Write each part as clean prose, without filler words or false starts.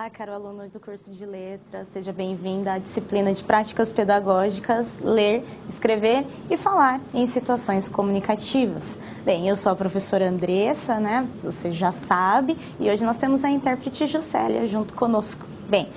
Olá, caro aluno do curso de Letras, seja bem-vinda à disciplina de Práticas Pedagógicas, Ler, Escrever e Falar em Situações Comunicativas. Bem, eu sou a professora Andressa, né? Você já sabe, e hoje nós temos a intérprete Juscelia junto conosco. Bem,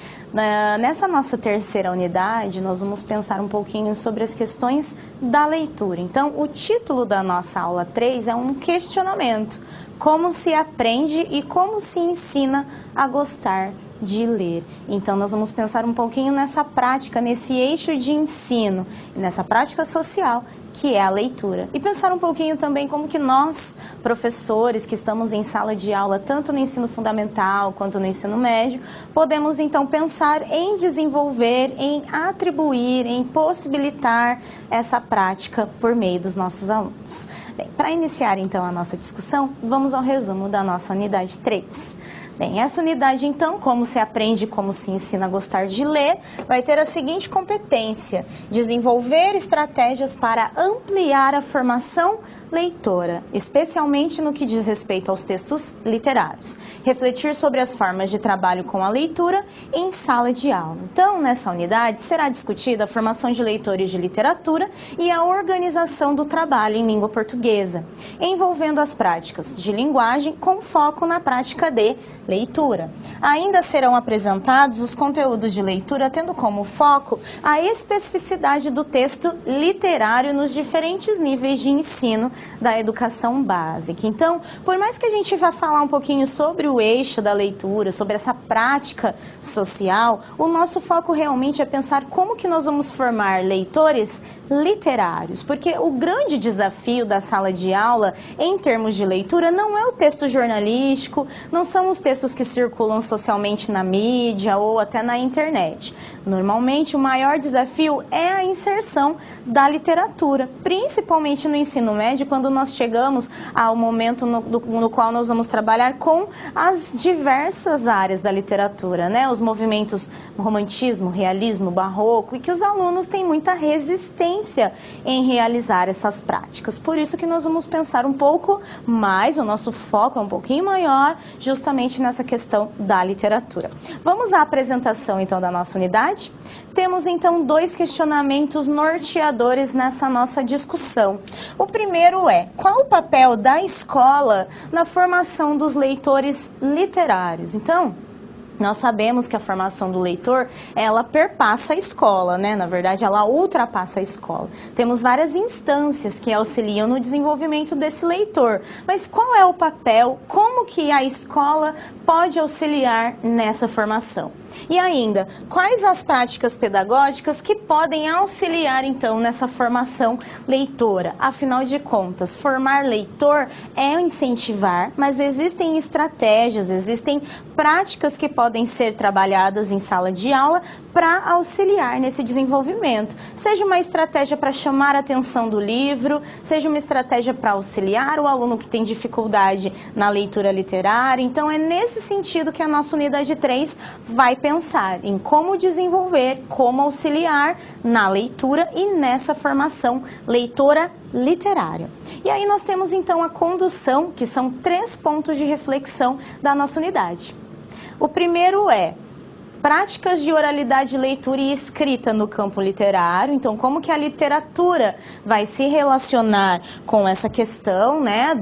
nessa nossa terceira unidade, nós vamos pensar um pouquinho sobre as questões da leitura. Então, o título da nossa aula 3 é um questionamento: como se aprende e como se ensina a gostar de ler. Então, nós vamos pensar um pouquinho nessa prática, nesse eixo de ensino, nessa prática social, que é a leitura. E pensar um pouquinho também como que nós, professores que estamos em sala de aula, tanto no ensino fundamental quanto no ensino médio, podemos então pensar em desenvolver, em atribuir, em possibilitar essa prática por meio dos nossos alunos. Bem, para iniciar então a nossa discussão, vamos ao resumo da nossa unidade 3. Bem, essa unidade, então, como se aprende e como se ensina a gostar de ler, vai ter a seguinte competência: desenvolver estratégias para ampliar a formação leitora, especialmente no que diz respeito aos textos literários. Refletir sobre as formas de trabalho com a leitura em sala de aula. Então, nessa unidade, será discutida a formação de leitores de literatura e a organização do trabalho em língua portuguesa, envolvendo as práticas de linguagem com foco na prática de leitura. Ainda serão apresentados os conteúdos de leitura, tendo como foco a especificidade do texto literário nos diferentes níveis de ensino da educação básica. Então, por mais que a gente vá falar um pouquinho sobre o eixo da leitura, sobre essa prática social, o nosso foco realmente é pensar como que nós vamos formar leitores literários, porque o grande desafio da sala de aula em termos de leitura não é o texto jornalístico, não são os textos que circulam socialmente na mídia ou até na internet. Normalmente o maior desafio é a inserção da literatura, principalmente no ensino médio, quando nós chegamos ao momento no qual nós vamos trabalhar com as diversas áreas da literatura, né? Os movimentos romantismo, realismo, barroco, e que os alunos têm muita resistência em realizar essas práticas. Por isso que nós vamos pensar um pouco mais, o nosso foco é um pouquinho maior, justamente nessa questão da literatura. Vamos à apresentação então da nossa unidade? Temos então dois questionamentos norteadores nessa nossa discussão. O primeiro é: qual o papel da escola na formação dos leitores literários? Então, nós sabemos que a formação do leitor, ela perpassa a escola, né? Na verdade, ela ultrapassa a escola. Temos várias instâncias que auxiliam no desenvolvimento desse leitor. Mas qual é o papel, como que a escola pode auxiliar nessa formação? E ainda, quais as práticas pedagógicas que podem auxiliar, então, nessa formação leitora? Afinal de contas, formar leitor é incentivar, mas existem estratégias, existem práticas que podem ser trabalhadas em sala de aula para auxiliar nesse desenvolvimento. Seja uma estratégia para chamar a atenção do livro, seja uma estratégia para auxiliar o aluno que tem dificuldade na leitura literária. Então, é nesse sentido que a nossa unidade 3 vai pensar em como desenvolver, como auxiliar na leitura e nessa formação leitora literária. E aí nós temos então a condução, que são 3 pontos de reflexão da nossa unidade. O primeiro é práticas de oralidade, leitura e escrita no campo literário. Então, como que a literatura vai se relacionar com essa questão, né,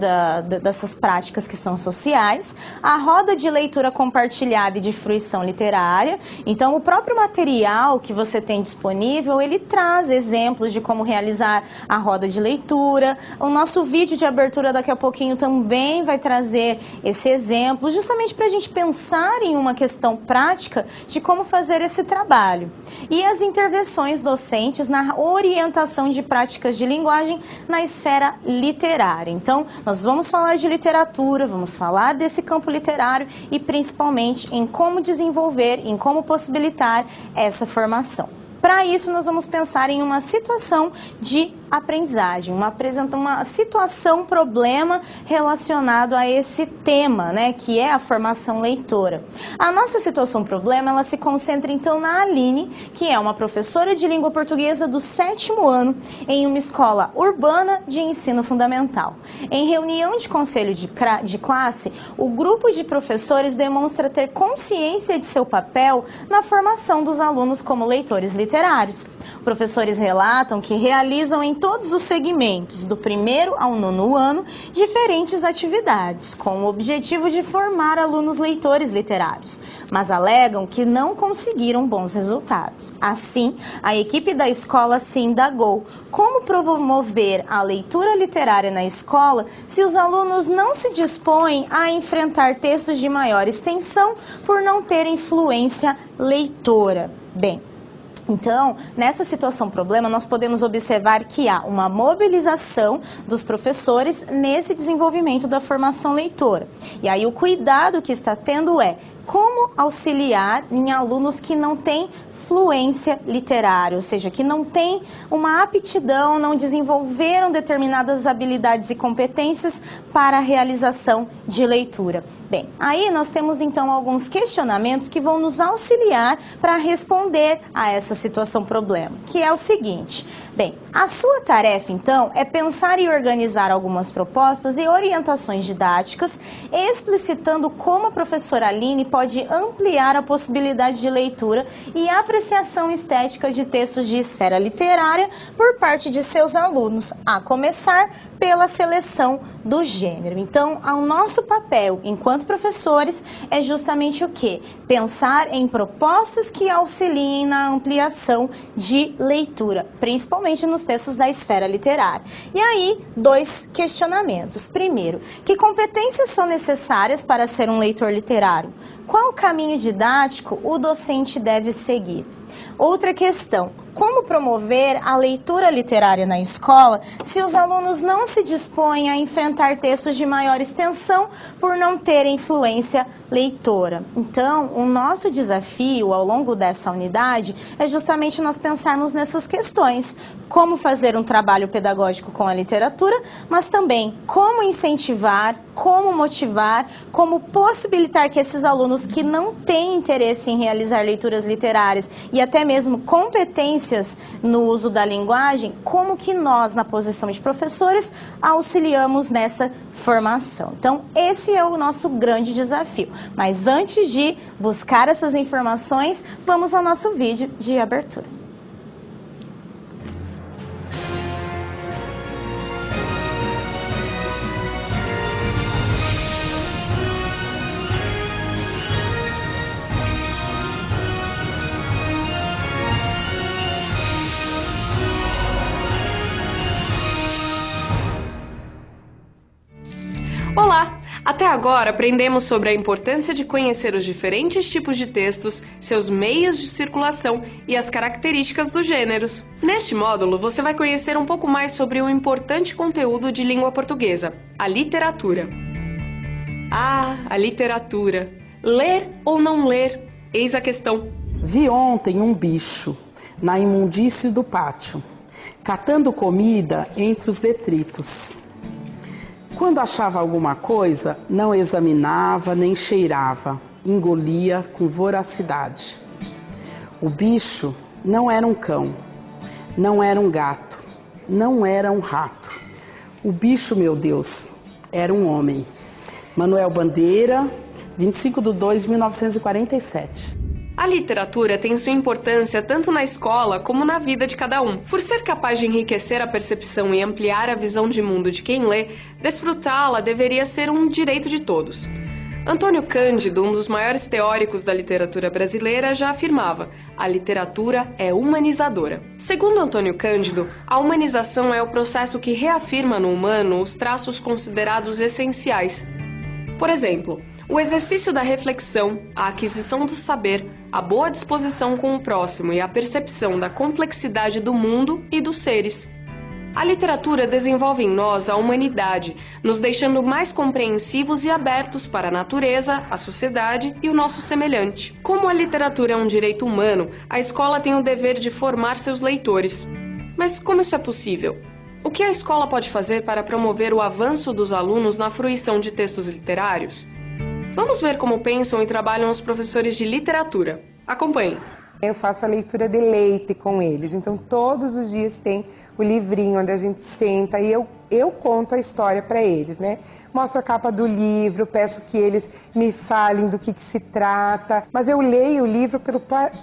dessas práticas que são sociais. A roda de leitura compartilhada e de fruição literária. Então, o próprio material que você tem disponível, ele traz exemplos de como realizar a roda de leitura. O nosso vídeo de abertura daqui a pouquinho também vai trazer esse exemplo, justamente para a gente pensar em uma questão prática de como fazer esse trabalho. E as intervenções docentes na orientação de práticas de linguagem na esfera literária. Então, nós vamos falar de literatura, vamos falar desse campo literário e principalmente em como desenvolver, em como possibilitar essa formação. Para isso, nós vamos pensar em uma situação de aprendizagem, apresenta uma situação, problema relacionado a esse tema, né, que é a formação leitora. A nossa situação problema, ela se concentra então na Aline, que é uma professora de língua portuguesa do 7º ano em uma escola urbana de ensino fundamental. Em reunião de conselho de classe, o grupo de professores demonstra ter consciência de seu papel na formação dos alunos como leitores literários. Professores relatam que realizam em todos os segmentos, do 1º ao 9º ano, diferentes atividades, com o objetivo de formar alunos leitores literários, mas alegam que não conseguiram bons resultados. Assim, a equipe da escola se indagou como promover a leitura literária na escola se os alunos não se dispõem a enfrentar textos de maior extensão por não terem fluência leitora. Bem, então, nessa situação problema, nós podemos observar que há uma mobilização dos professores nesse desenvolvimento da formação leitora. E aí o cuidado que está tendo é como auxiliar em alunos que não têm fluência literária, ou seja, que não têm uma aptidão, não desenvolveram determinadas habilidades e competências para a realização de leitura. Bem, aí nós temos então alguns questionamentos que vão nos auxiliar para responder a essa situação problema, que é o seguinte: bem, a sua tarefa então é pensar e organizar algumas propostas e orientações didáticas, explicitando como a professora Aline pode ampliar a possibilidade de leitura e apreciação estética de textos de esfera literária por parte de seus alunos, a começar pela seleção do gênero. Então, o nosso papel enquanto professores é justamente o quê? Pensar em propostas que auxiliem na ampliação de leitura, principalmente nos textos da esfera literária. E aí, 2 questionamentos. Primeiro, que competências são necessárias para ser um leitor literário? Qual caminho didático o docente deve seguir? Outra questão: como promover a leitura literária na escola se os alunos não se dispõem a enfrentar textos de maior extensão por não terem fluência leitora? Então, o nosso desafio ao longo dessa unidade é justamente nós pensarmos nessas questões. Como fazer um trabalho pedagógico com a literatura, mas também como incentivar, como motivar, como possibilitar que esses alunos que não têm interesse em realizar leituras literárias e até mesmo competências no uso da linguagem, como que nós, na posição de professores, auxiliamos nessa formação. Então, esse é o nosso grande desafio. Mas antes de buscar essas informações, vamos ao nosso vídeo de abertura. Olá! Até agora aprendemos sobre a importância de conhecer os diferentes tipos de textos, seus meios de circulação e as características dos gêneros. Neste módulo, você vai conhecer um pouco mais sobre um importante conteúdo de língua portuguesa, a literatura. Ah, a literatura! Ler ou não ler? Eis a questão. Vi ontem um bicho na imundície do pátio, catando comida entre os detritos. Quando achava alguma coisa, não examinava nem cheirava, engolia com voracidade. O bicho não era um cão, não era um gato, não era um rato. O bicho, meu Deus, era um homem. Manuel Bandeira, 25/2/1947. A literatura tem sua importância tanto na escola como na vida de cada um. Por ser capaz de enriquecer a percepção e ampliar a visão de mundo de quem lê, desfrutá-la deveria ser um direito de todos. Antônio Cândido, um dos maiores teóricos da literatura brasileira, já afirmava: a literatura é humanizadora. Segundo Antônio Cândido, a humanização é o processo que reafirma no humano os traços considerados essenciais. Por exemplo, o exercício da reflexão, a aquisição do saber, a boa disposição com o próximo e a percepção da complexidade do mundo e dos seres. A literatura desenvolve em nós a humanidade, nos deixando mais compreensivos e abertos para a natureza, a sociedade e o nosso semelhante. Como a literatura é um direito humano, a escola tem o dever de formar seus leitores. Mas como isso é possível? O que a escola pode fazer para promover o avanço dos alunos na fruição de textos literários? Vamos ver como pensam e trabalham os professores de literatura. Acompanhe. Eu faço a leitura de leite com eles, então todos os dias tem o livrinho onde a gente senta e eu conto a história para eles, né? Mostro a capa do livro, peço que eles me falem do que se trata, mas eu leio o livro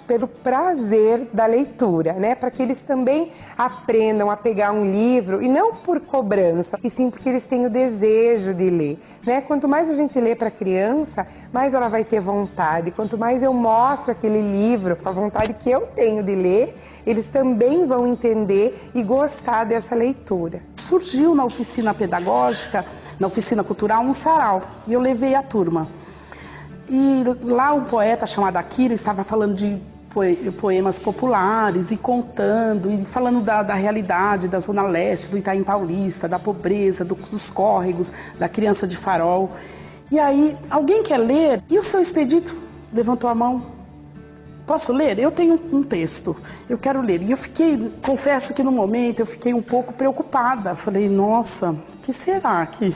pelo prazer da leitura, né? Para que eles também aprendam a pegar um livro, e não por cobrança, e sim porque eles têm o desejo de ler, né? Quanto mais a gente lê para a criança, mais ela vai ter vontade. Quanto mais eu mostro aquele livro, a vontade que eu tenho de ler, eles também vão entender e gostar dessa leitura. Surgiu na oficina pedagógica, na oficina cultural, um sarau, e eu levei a turma. E lá um poeta chamado Akira estava falando de poemas populares e contando, e falando da realidade da Zona Leste, do Itaim Paulista, da pobreza, dos córregos, da criança de farol. E aí, alguém quer ler? E o seu Expedito levantou a mão. Posso ler? Eu tenho um texto, eu quero ler. E eu confesso que no momento eu fiquei um pouco preocupada. Falei, nossa, o que será que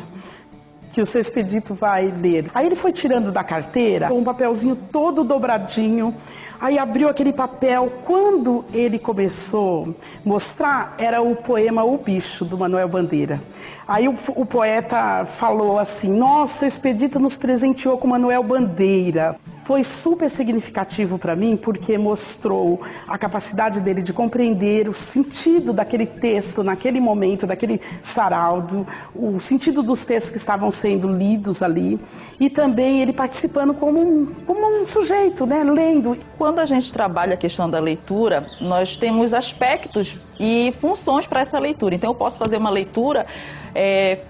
o seu Expedito vai ler? Aí ele foi tirando da carteira um papelzinho todo dobradinho. Aí abriu aquele papel. Quando ele começou a mostrar, era o poema O Bicho, do Manuel Bandeira. Aí o poeta falou assim, nossa, o Expedito nos presenteou com Manuel Bandeira. Foi super significativo para mim, porque mostrou a capacidade dele de compreender o sentido daquele texto, naquele momento, daquele sarau, o sentido dos textos que estavam sendo lidos ali, e também ele participando como um sujeito, né, lendo. Quando a gente trabalha a questão da leitura, nós temos aspectos e funções para essa leitura. Então eu posso fazer uma leitura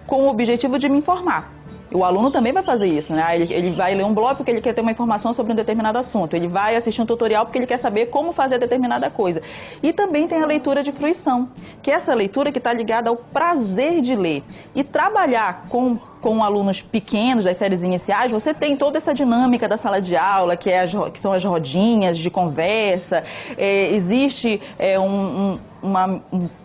com o objetivo de me informar. O aluno também vai fazer isso, né? Ele vai ler um blog porque ele quer ter uma informação sobre um determinado assunto. Ele vai assistir um tutorial porque ele quer saber como fazer determinada coisa. E também tem a leitura de fruição, que é essa leitura que está ligada ao prazer de ler. E trabalhar com alunos pequenos, das séries iniciais, você tem toda essa dinâmica da sala de aula, que são as rodinhas de conversa, existe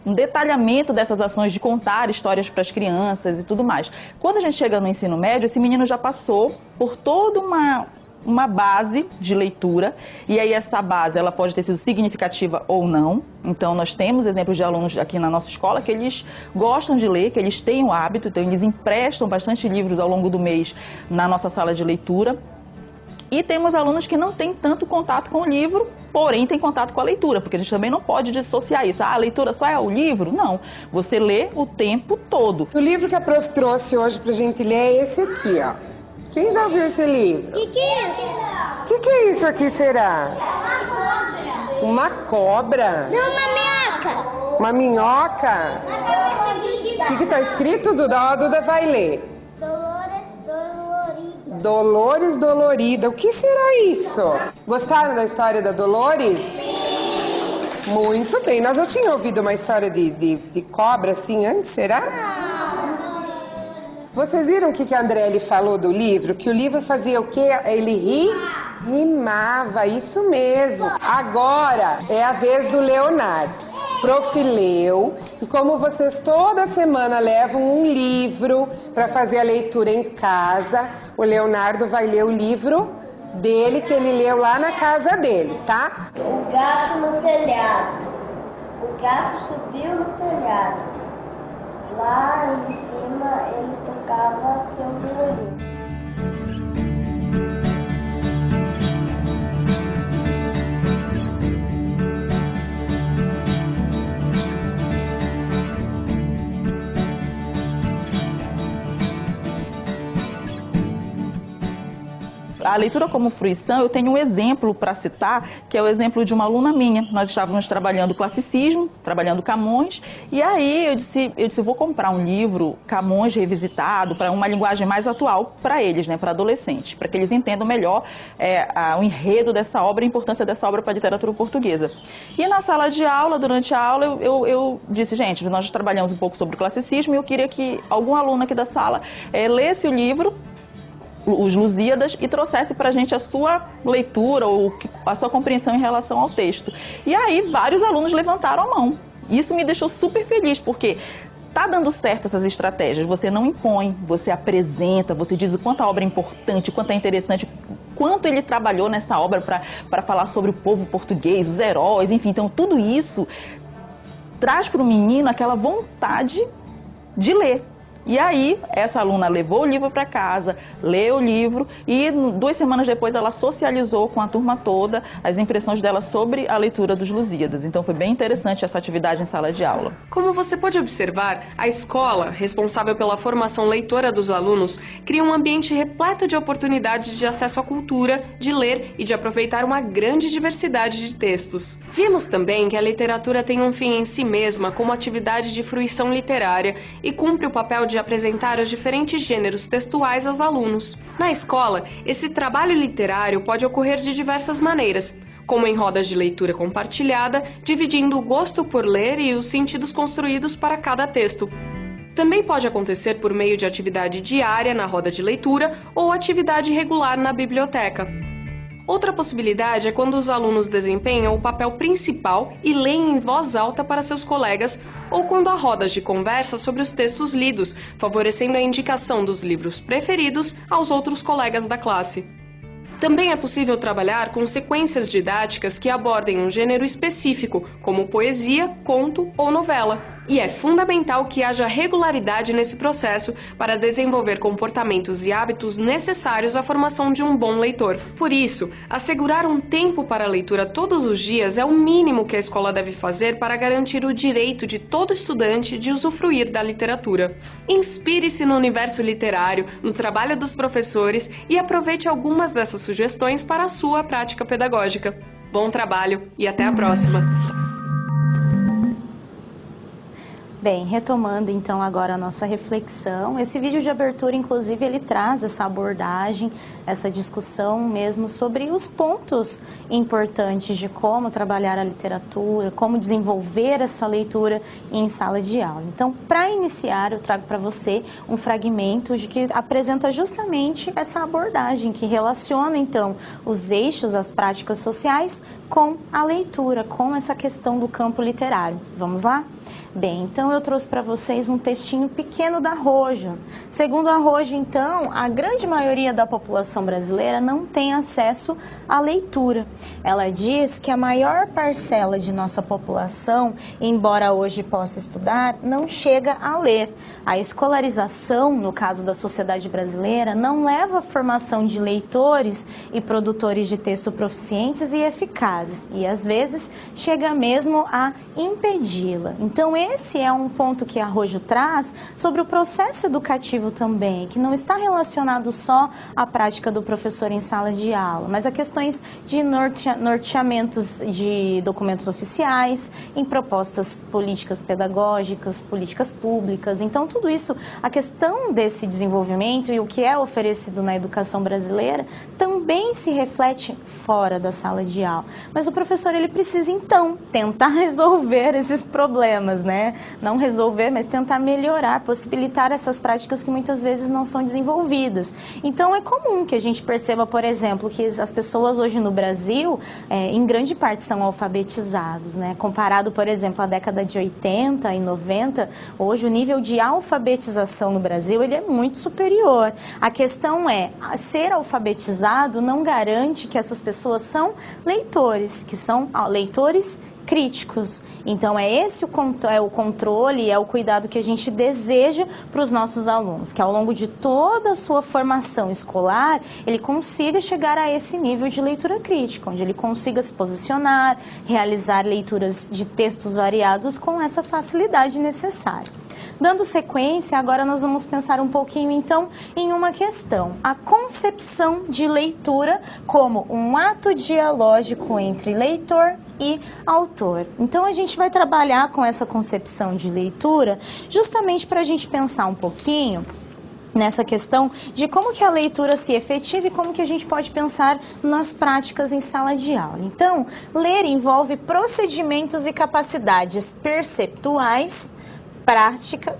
um detalhamento dessas ações de contar histórias para as crianças e tudo mais. Quando a gente chega no ensino médio, esse menino já passou por toda uma base de leitura, e aí essa base ela pode ter sido significativa ou não. Então nós temos exemplos de alunos aqui na nossa escola que eles gostam de ler, que eles têm o hábito, então eles emprestam bastante livros ao longo do mês na nossa sala de leitura. E temos alunos que não têm tanto contato com o livro, porém tem contato com a leitura, porque a gente também não pode dissociar isso. Ah, a leitura só é o livro? Não, você lê o tempo todo. O livro que a prof trouxe hoje pra gente ler é esse aqui, ó. Quem já viu esse livro? Que é isso? Que é isso aqui, será? Uma Uma cobra? cobra. Não, uma minhoca. Uma minhoca? O que tá escrito, Duda? A Duda vai ler. Dolores Dolorida. O que será isso? Gostaram da história da Dolores? Sim. Muito bem. Nós já tínhamos ouvido uma história de cobra assim antes, será? Vocês viram o que a Andrelli falou do livro? Que o livro fazia o quê? Ele rimava, isso mesmo. Agora é a vez do Leonardo. Prof. Leu, e como vocês toda semana levam um livro para fazer a leitura em casa, o Leonardo vai ler o livro dele, que ele leu lá na casa dele, tá? O gato no telhado. O gato subiu no telhado. Lá em cima ele tocava seu violino. A leitura como fruição, eu tenho um exemplo para citar, que é o exemplo de uma aluna minha. Nós estávamos trabalhando classicismo, trabalhando Camões, e aí eu disse vou comprar um livro Camões revisitado, para uma linguagem mais atual para eles, né, para adolescentes, para que eles entendam melhor o enredo dessa obra, a importância dessa obra para a literatura portuguesa. E na sala de aula, durante a aula, eu disse, gente, nós trabalhamos um pouco sobre o classicismo e eu queria que algum aluno aqui da sala lesse o livro, Os Lusíadas, e trouxesse para a gente a sua leitura ou a sua compreensão em relação ao texto. E aí vários alunos levantaram a mão. Isso me deixou super feliz, porque está dando certo essas estratégias, você não impõe, você apresenta, você diz o quanto a obra é importante, o quanto é interessante, quanto ele trabalhou nessa obra para falar sobre o povo português, os heróis, enfim. Então tudo isso traz para o menino aquela vontade de ler. E aí, essa aluna levou o livro para casa, leu o livro e 2 semanas depois ela socializou com a turma toda as impressões dela sobre a leitura dos Lusíadas. Então foi bem interessante essa atividade em sala de aula. Como você pode observar, a escola, responsável pela formação leitora dos alunos, cria um ambiente repleto de oportunidades de acesso à cultura, de ler e de aproveitar uma grande diversidade de textos. Vimos também que a literatura tem um fim em si mesma como atividade de fruição literária e cumpre o papel de apresentar os diferentes gêneros textuais aos alunos. Na escola, esse trabalho literário pode ocorrer de diversas maneiras, como em rodas de leitura compartilhada, dividindo o gosto por ler e os sentidos construídos para cada texto. Também pode acontecer por meio de atividade diária na roda de leitura ou atividade regular na biblioteca. Outra possibilidade é quando os alunos desempenham o papel principal e leem em voz alta para seus colegas, ou quando há rodas de conversa sobre os textos lidos, favorecendo a indicação dos livros preferidos aos outros colegas da classe. Também é possível trabalhar com sequências didáticas que abordem um gênero específico, como poesia, conto ou novela. E é fundamental que haja regularidade nesse processo para desenvolver comportamentos e hábitos necessários à formação de um bom leitor. Por isso, assegurar um tempo para a leitura todos os dias é o mínimo que a escola deve fazer para garantir o direito de todo estudante de usufruir da literatura. Inspire-se no universo literário, no trabalho dos professores e aproveite algumas dessas sugestões para a sua prática pedagógica. Bom trabalho e até a próxima! Bem, retomando então agora a nossa reflexão, esse vídeo de abertura, inclusive, ele traz essa abordagem, essa discussão mesmo sobre os pontos importantes de como trabalhar a literatura, como desenvolver essa leitura em sala de aula. Então, para iniciar, eu trago para você um fragmento de que apresenta justamente essa abordagem, que relaciona então os eixos, as práticas sociais com a leitura, com essa questão do campo literário. Vamos lá? Bem, então eu trouxe para vocês um textinho pequeno da Rojo. Segundo a Rojo, então, a grande maioria da população brasileira não tem acesso à leitura. Ela diz que a maior parcela de nossa população, embora hoje possa estudar, não chega a ler. A escolarização, no caso da sociedade brasileira, não leva à formação de leitores e produtores de texto proficientes e eficazes, e às vezes chega mesmo a impedi-la. Então, esse é um ponto que a Rojo traz sobre o processo educativo também, que não está relacionado só à prática do professor em sala de aula, mas a questões de norteamentos de documentos oficiais, em propostas políticas pedagógicas, políticas públicas. Então, tudo isso, a questão desse desenvolvimento e o que é oferecido na educação brasileira também se reflete fora da sala de aula. Mas o professor, ele precisa, então, tentar resolver esses problemas, né? Não resolver, mas tentar melhorar, possibilitar essas práticas que muitas vezes não são desenvolvidas. Então, é comum que a gente perceba, por exemplo, que as pessoas hoje no Brasil, em grande parte, são alfabetizados, né? Comparado, por exemplo, à década de 80 e 90, hoje o nível de alfabetização no Brasil, ele é muito superior. A questão é, ser alfabetizado não garante que essas pessoas são leitores, que são leitores críticos. Então, é esse o controle, é o cuidado que a gente deseja para os nossos alunos, que ao longo de toda a sua formação escolar, ele consiga chegar a esse nível de leitura crítica, onde ele consiga se posicionar, realizar leituras de textos variados com essa facilidade necessária. Dando sequência, agora nós vamos pensar um pouquinho, então, em uma questão. A concepção de leitura como um ato dialógico entre leitor e autor. Então, a gente vai trabalhar com essa concepção de leitura justamente para a gente pensar um pouquinho nessa questão de como que a leitura se efetiva e como que a gente pode pensar nas práticas em sala de aula. Então, ler envolve procedimentos e capacidades perceptuais,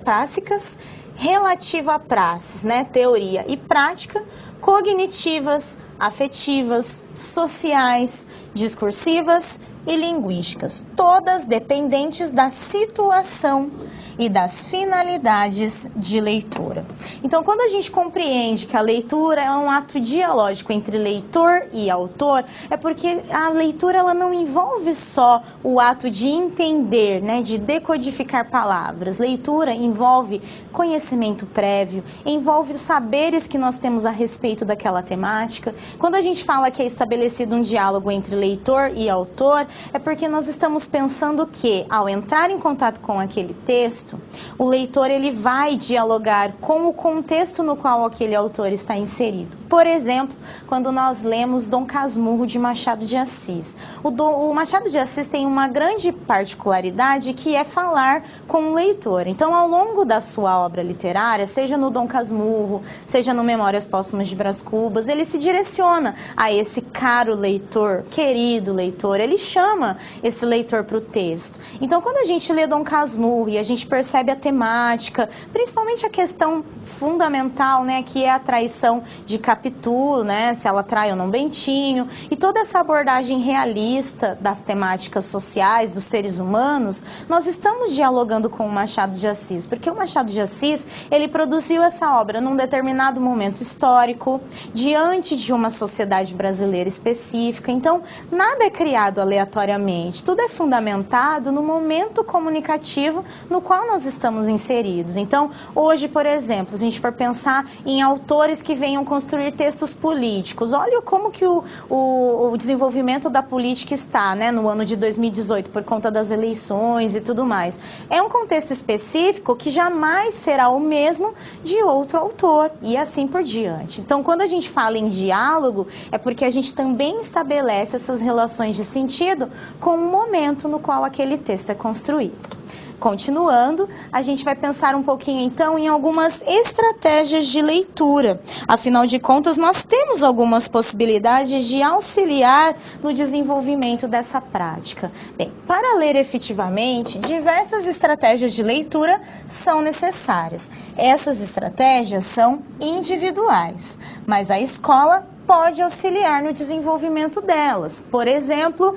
práticas, relativa a praxis, né, teoria e prática, cognitivas, afetivas, sociais, discursivas e linguísticas, todas dependentes da situação e das finalidades de leitura. Então, quando a gente compreende que a leitura é um ato dialógico entre leitor e autor, é porque a leitura ela não envolve só o ato de entender, né, de decodificar palavras. Leitura envolve conhecimento prévio, envolve os saberes que nós temos a respeito daquela temática. Quando a gente fala que é estabelecido um diálogo entre leitor e autor, é porque nós estamos pensando que, ao entrar em contato com aquele texto, o leitor ele vai dialogar com o contexto no qual aquele autor está inserido. Por exemplo, quando nós lemos Dom Casmurro de Machado de Assis. O Machado de Assis tem uma grande particularidade que é falar com o leitor. Então, ao longo da sua obra literária, seja no Dom Casmurro, seja no Memórias Póstumas de Brás Cubas, ele se direciona a esse caro leitor, querido leitor, ele chama esse leitor para o texto. Então, quando a gente lê Dom Casmurro e a gente percebe a temática, principalmente a questão fundamental, né, que é a traição de Capitu, né, se ela trai ou não Bentinho, e toda essa abordagem realista das temáticas sociais, dos seres humanos, nós estamos dialogando com o Machado de Assis, porque o Machado de Assis, ele produziu essa obra num determinado momento histórico, diante de uma sociedade brasileira específica. Então, nada é criado aleatoriamente, tudo é fundamentado no momento comunicativo no qual nós estamos inseridos. Então, hoje, por exemplo, se a gente for pensar em autores que venham construir textos políticos, olha como que o desenvolvimento da política está, né, no ano de 2018, por conta das eleições e tudo mais. É um contexto específico que jamais será o mesmo de outro autor, e assim por diante. Então, quando a gente fala em diálogo, é porque a gente também estabelece essas relações de sentido com o momento no qual aquele texto é construído. Continuando, a gente vai pensar um pouquinho então em algumas estratégias de leitura. Afinal de contas, nós temos algumas possibilidades de auxiliar no desenvolvimento dessa prática. Bem, para ler efetivamente, diversas estratégias de leitura são necessárias. Essas estratégias são individuais, mas a escola pode auxiliar no desenvolvimento delas. Por exemplo,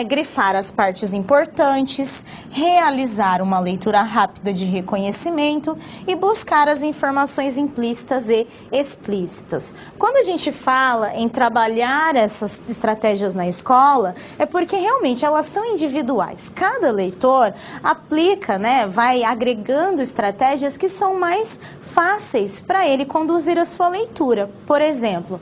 grifar as partes importantes, realizar uma leitura rápida de reconhecimento e buscar as informações implícitas e explícitas. Quando a gente fala em trabalhar essas estratégias na escola, é porque realmente elas são individuais. Cada leitor aplica, né, vai agregando estratégias que são mais fáceis para ele conduzir a sua leitura. Por exemplo,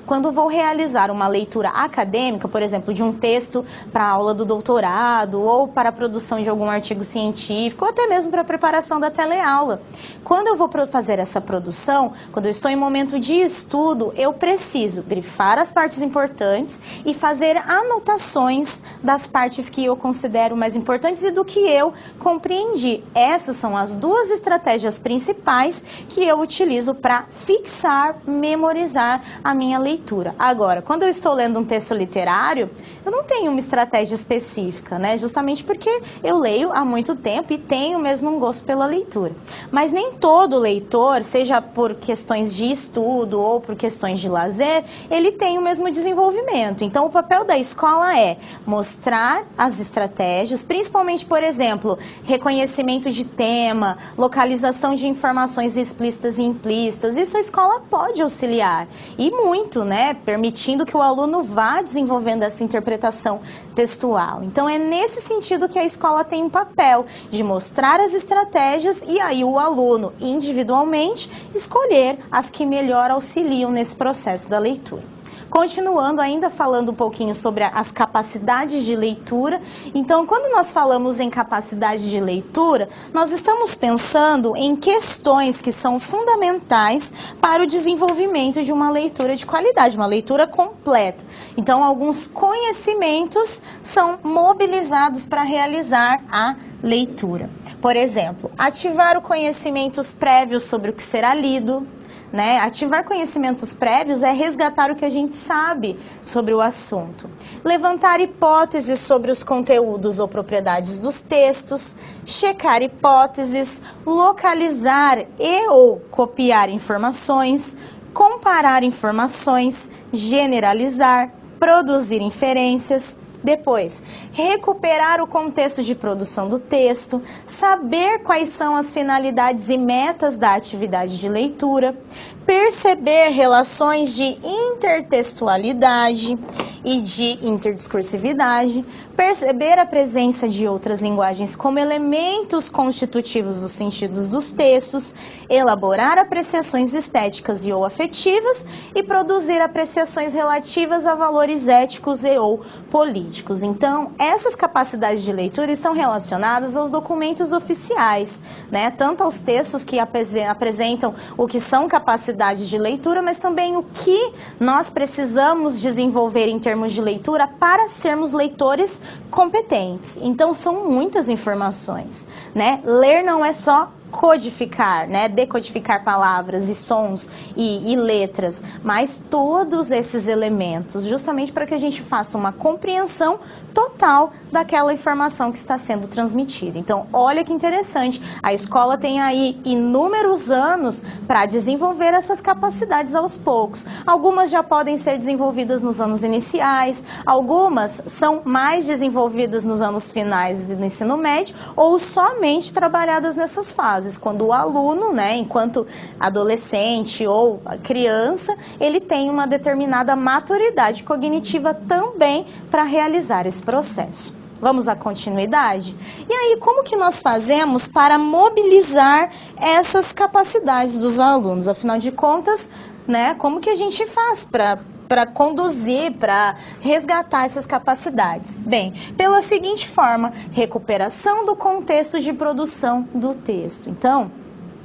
quando vou realizar uma leitura acadêmica, por exemplo, de um texto para a aula do doutorado, ou para a produção de algum artigo científico, ou até mesmo para a preparação da teleaula. Quando eu vou fazer essa produção, quando eu estou em momento de estudo, eu preciso grifar as partes importantes e fazer anotações das partes que eu considero mais importantes e do que eu compreendi. Essas são as duas estratégias principais que eu utilizo para fixar, memorizar a minha leitura. Agora, quando eu estou lendo um texto literário, eu não tenho uma estratégia específica, né? Justamente porque eu leio há muito tempo e tenho mesmo um gosto pela leitura. Mas nem todo leitor, seja por questões de estudo ou por questões de lazer, ele tem o mesmo desenvolvimento. Então, o papel da escola é mostrar as estratégias, principalmente, por exemplo, reconhecimento de tema, localização de informações explícitas e implícitas. Isso a escola pode auxiliar. E muito, né? Permitindo que o aluno vá desenvolvendo essa interpretação textual. Então, é nesse sentido que a escola tem um papel de mostrar as estratégias e aí o aluno, individualmente, escolher as que melhor auxiliam nesse processo da leitura. Continuando, ainda falando um pouquinho sobre as capacidades de leitura. Então, quando nós falamos em capacidade de leitura, nós estamos pensando em questões que são fundamentais para o desenvolvimento de uma leitura de qualidade, uma leitura completa. Então, alguns conhecimentos são mobilizados para realizar a leitura. Por exemplo, ativar os conhecimentos prévios sobre o que será lido. Né? Ativar conhecimentos prévios é resgatar o que a gente sabe sobre o assunto. Levantar hipóteses sobre os conteúdos ou propriedades dos textos, checar hipóteses, localizar e ou copiar informações, comparar informações, generalizar, produzir inferências, Depois, recuperar o contexto de produção do texto, saber quais são as finalidades e metas da atividade de leitura, perceber relações de intertextualidade e de interdiscursividade, perceber a presença de outras linguagens como elementos constitutivos dos sentidos dos textos, elaborar apreciações estéticas e ou afetivas e produzir apreciações relativas a valores éticos e ou políticos. Então, essas capacidades de leitura estão relacionadas aos documentos oficiais, né? Tanto aos textos que apresentam o que são capacidades de leitura, mas também o que nós precisamos desenvolver em termos de leitura para sermos leitores competentes. Então, são muitas informações, né? Ler não é só codificar, né, decodificar palavras e sons e letras, mas todos esses elementos, justamente para que a gente faça uma compreensão total daquela informação que está sendo transmitida. Então, olha que interessante, a escola tem aí inúmeros anos para desenvolver essas capacidades aos poucos. Algumas já podem ser desenvolvidas nos anos iniciais, algumas são mais desenvolvidas nos anos finais do ensino médio ou somente trabalhadas nessas fases, quando o aluno, né, enquanto adolescente ou criança, ele tem uma determinada maturidade cognitiva também para realizar esse processo. Vamos à continuidade? E aí, como que nós fazemos para mobilizar essas capacidades dos alunos? Afinal de contas, né, como que a gente faz para conduzir, para resgatar essas capacidades? Bem, pela seguinte forma, recuperação do contexto de produção do texto. Então,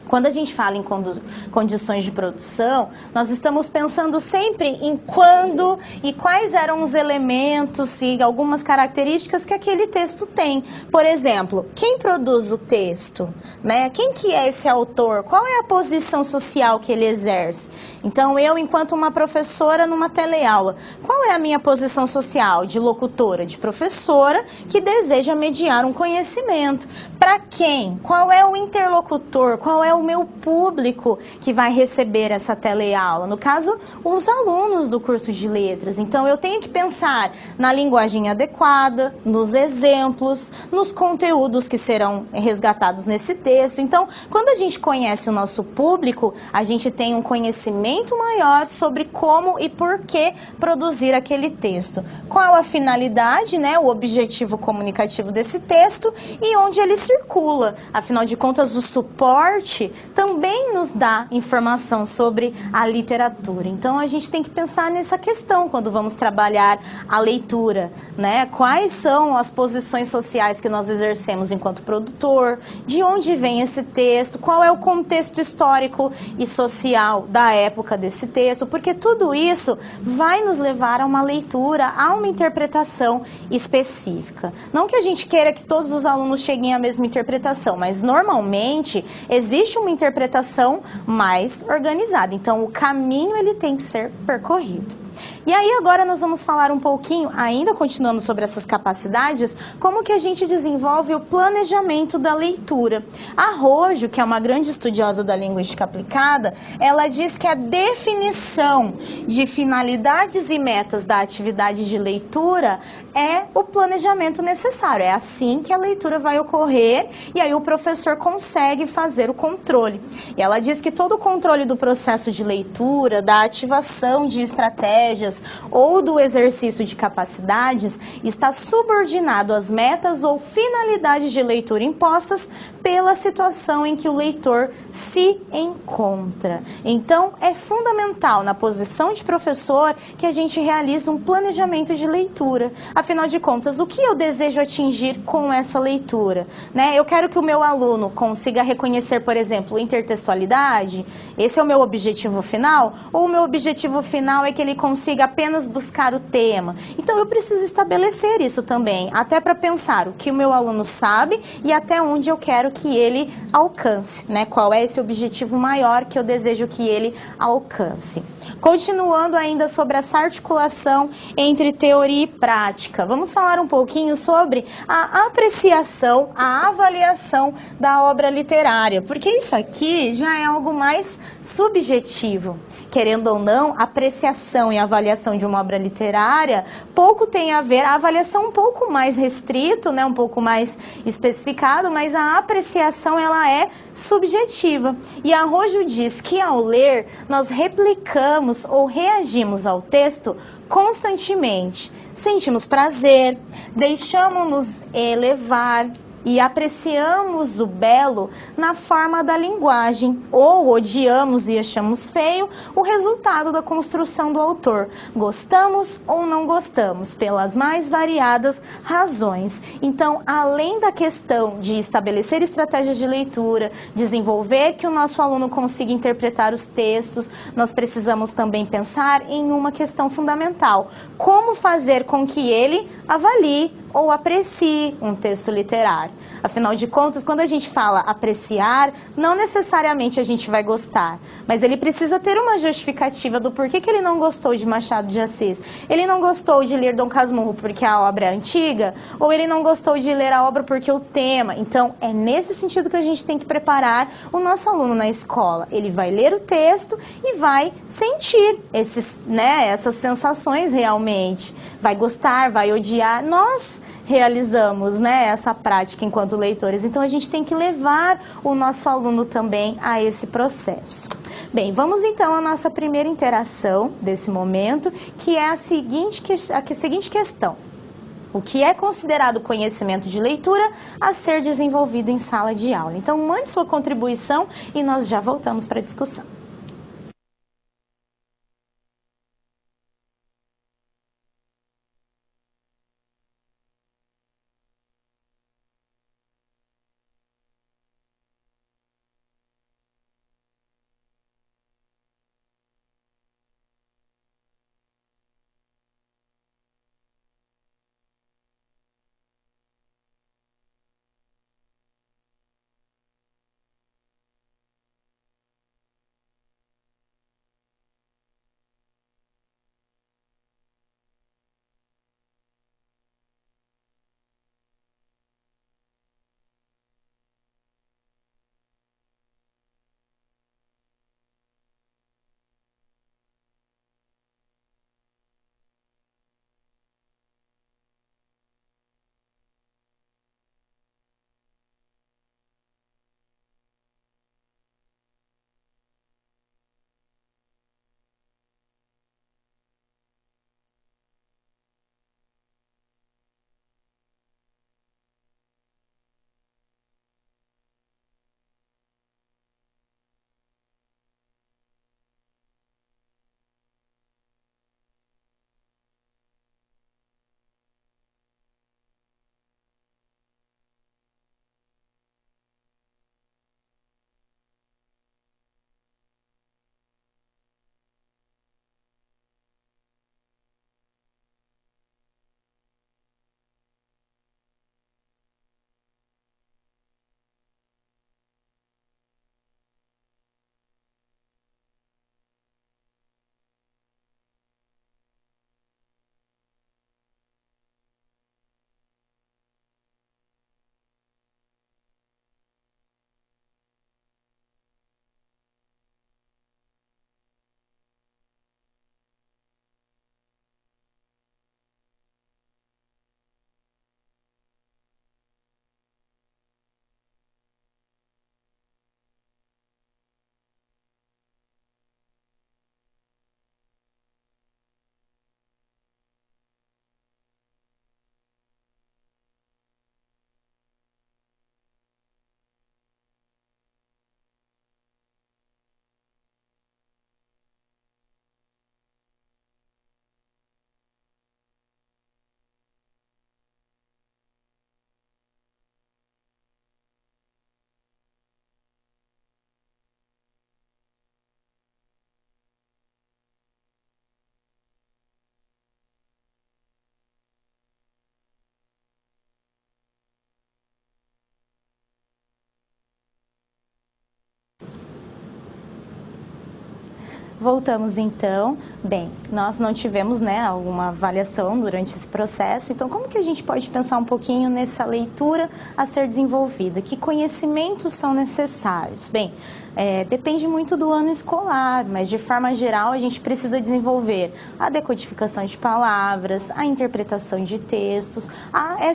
quando a gente fala em condições de produção, nós estamos pensando sempre em quando e quais eram os elementos e algumas características que aquele texto tem. Por exemplo, quem produz o texto, né? Quem que é esse autor? Qual é a posição social que ele exerce? Então, eu, enquanto uma professora numa teleaula, qual é a minha posição social? De locutora, de professora que deseja mediar um conhecimento. Para quem? Qual é o interlocutor? Qual é o meu público que vai receber essa teleaula? No caso, os alunos do curso de letras. Então, eu tenho que pensar na linguagem adequada, nos exemplos, nos conteúdos que serão resgatados nesse texto. Então, quando a gente conhece o nosso público, a gente tem um conhecimento maior sobre como e por que produzir aquele texto. Qual a finalidade, né, o objetivo comunicativo desse texto e onde ele circula. Afinal de contas, o suporte também nos dá informação sobre a literatura. Então, a gente tem que pensar nessa questão quando vamos trabalhar a leitura, né? Quais são as posições sociais que nós exercemos enquanto produtor, de onde vem esse texto, qual é o contexto histórico e social da época desse texto, porque tudo isso vai nos levar a uma leitura, a uma interpretação específica. Não que a gente queira que todos os alunos cheguem à mesma interpretação, mas normalmente existe uma interpretação mais organizada. Então, o caminho ele tem que ser percorrido. E aí agora nós vamos falar um pouquinho, ainda continuando sobre essas capacidades, como que a gente desenvolve o planejamento da leitura. A Rojo, que é uma grande estudiosa da linguística aplicada, ela diz que a definição de finalidades e metas da atividade de leitura é o planejamento necessário. É assim que a leitura vai ocorrer e aí o professor consegue fazer o controle. E ela diz que todo o controle do processo de leitura, da ativação de estratégias ou do exercício de capacidades está subordinado às metas ou finalidades de leitura impostas pela situação em que o leitor se encontra. Então, é fundamental na posição de professor que a gente realize um planejamento de leitura. Afinal de contas, o que eu desejo atingir com essa leitura? Né? Eu quero que o meu aluno consiga reconhecer, por exemplo, intertextualidade. Esse é o meu objetivo final? Ou o meu objetivo final é que ele consiga apenas buscar o tema? Então, eu preciso estabelecer isso também, até para pensar o que o meu aluno sabe e até onde eu quero que ele alcance, né? Qual é esse objetivo maior que eu desejo que ele alcance. Continuando ainda sobre essa articulação entre teoria e prática, vamos falar um pouquinho sobre a apreciação, a avaliação da obra literária, porque isso aqui já é algo mais subjetivo. Querendo ou não, apreciação e avaliação de uma obra literária pouco tem a ver, a avaliação um pouco mais restrito, né, um pouco mais especificado, mas a apreciação ela é subjetiva. E Arrojo diz que ao ler nós replicamos ou reagimos ao texto constantemente. Sentimos prazer, deixamos-nos elevar e apreciamos o belo na forma da linguagem, ou odiamos e achamos feio o resultado da construção do autor. Gostamos ou não gostamos, pelas mais variadas razões. Então, além da questão de estabelecer estratégias de leitura, desenvolver que o nosso aluno consiga interpretar os textos, nós precisamos também pensar em uma questão fundamental: como fazer com que ele avalie ou aprecie um texto literário. Afinal de contas, quando a gente fala apreciar, não necessariamente a gente vai gostar, mas ele precisa ter uma justificativa do porquê que ele não gostou de Machado de Assis. Ele não gostou de ler Dom Casmurro porque a obra é antiga, ou ele não gostou de ler a obra porque o tema. Então, é nesse sentido que a gente tem que preparar o nosso aluno na escola. Ele vai ler o texto e vai sentir essas sensações realmente. Vai gostar, vai odiar. Nós realizamos, essa prática enquanto leitores. Então, a gente tem que levar o nosso aluno também a esse processo. Bem, vamos então à nossa primeira interação desse momento, que é a seguinte questão. O que é considerado conhecimento de leitura a ser desenvolvido em sala de aula? Então, mande sua contribuição e nós já voltamos para a discussão. Voltamos então. Bem, nós não tivemos alguma avaliação durante esse processo, então como que a gente pode pensar um pouquinho nessa leitura a ser desenvolvida? Que conhecimentos são necessários? Bem, depende muito do ano escolar, mas de forma geral a gente precisa desenvolver a decodificação de palavras, a interpretação de textos,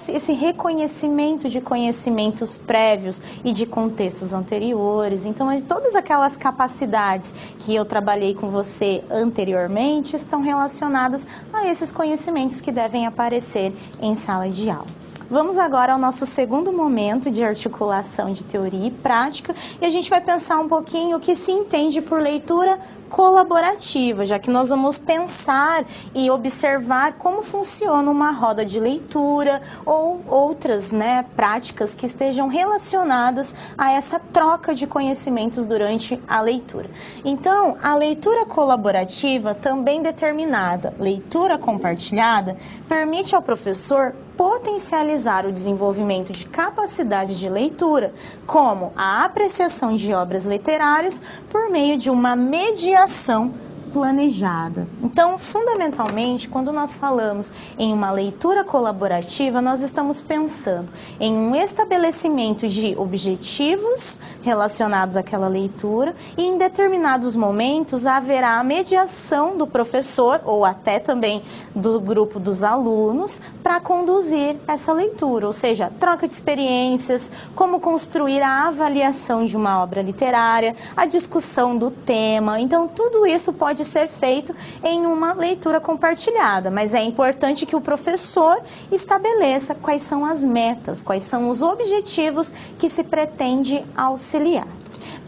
esse reconhecimento de conhecimentos prévios e de contextos anteriores. Então, todas aquelas capacidades que eu trabalhei com você anteriormente estão relacionadas a esses conhecimentos que devem aparecer em sala de aula. Vamos agora ao nosso segundo momento de articulação de teoria e prática, e a gente vai pensar um pouquinho o que se entende por leitura colaborativa, já que nós vamos pensar e observar como funciona uma roda de leitura ou outras, práticas que estejam relacionadas a essa troca de conhecimentos durante a leitura. Então, a leitura colaborativa, também determinada leitura compartilhada, permite ao professor potencializar o desenvolvimento de capacidades de leitura, como a apreciação de obras literárias por meio de uma mediação planejada. Então, fundamentalmente, quando nós falamos em uma leitura colaborativa, nós estamos pensando em um estabelecimento de objetivos relacionados àquela leitura e em determinados momentos haverá a mediação do professor ou até também do grupo dos alunos para conduzir essa leitura, ou seja, troca de experiências, como construir a avaliação de uma obra literária, a discussão do tema. Então, tudo isso pode ser feito em uma leitura compartilhada, mas é importante que o professor estabeleça quais são as metas, quais são os objetivos que se pretende auxiliar.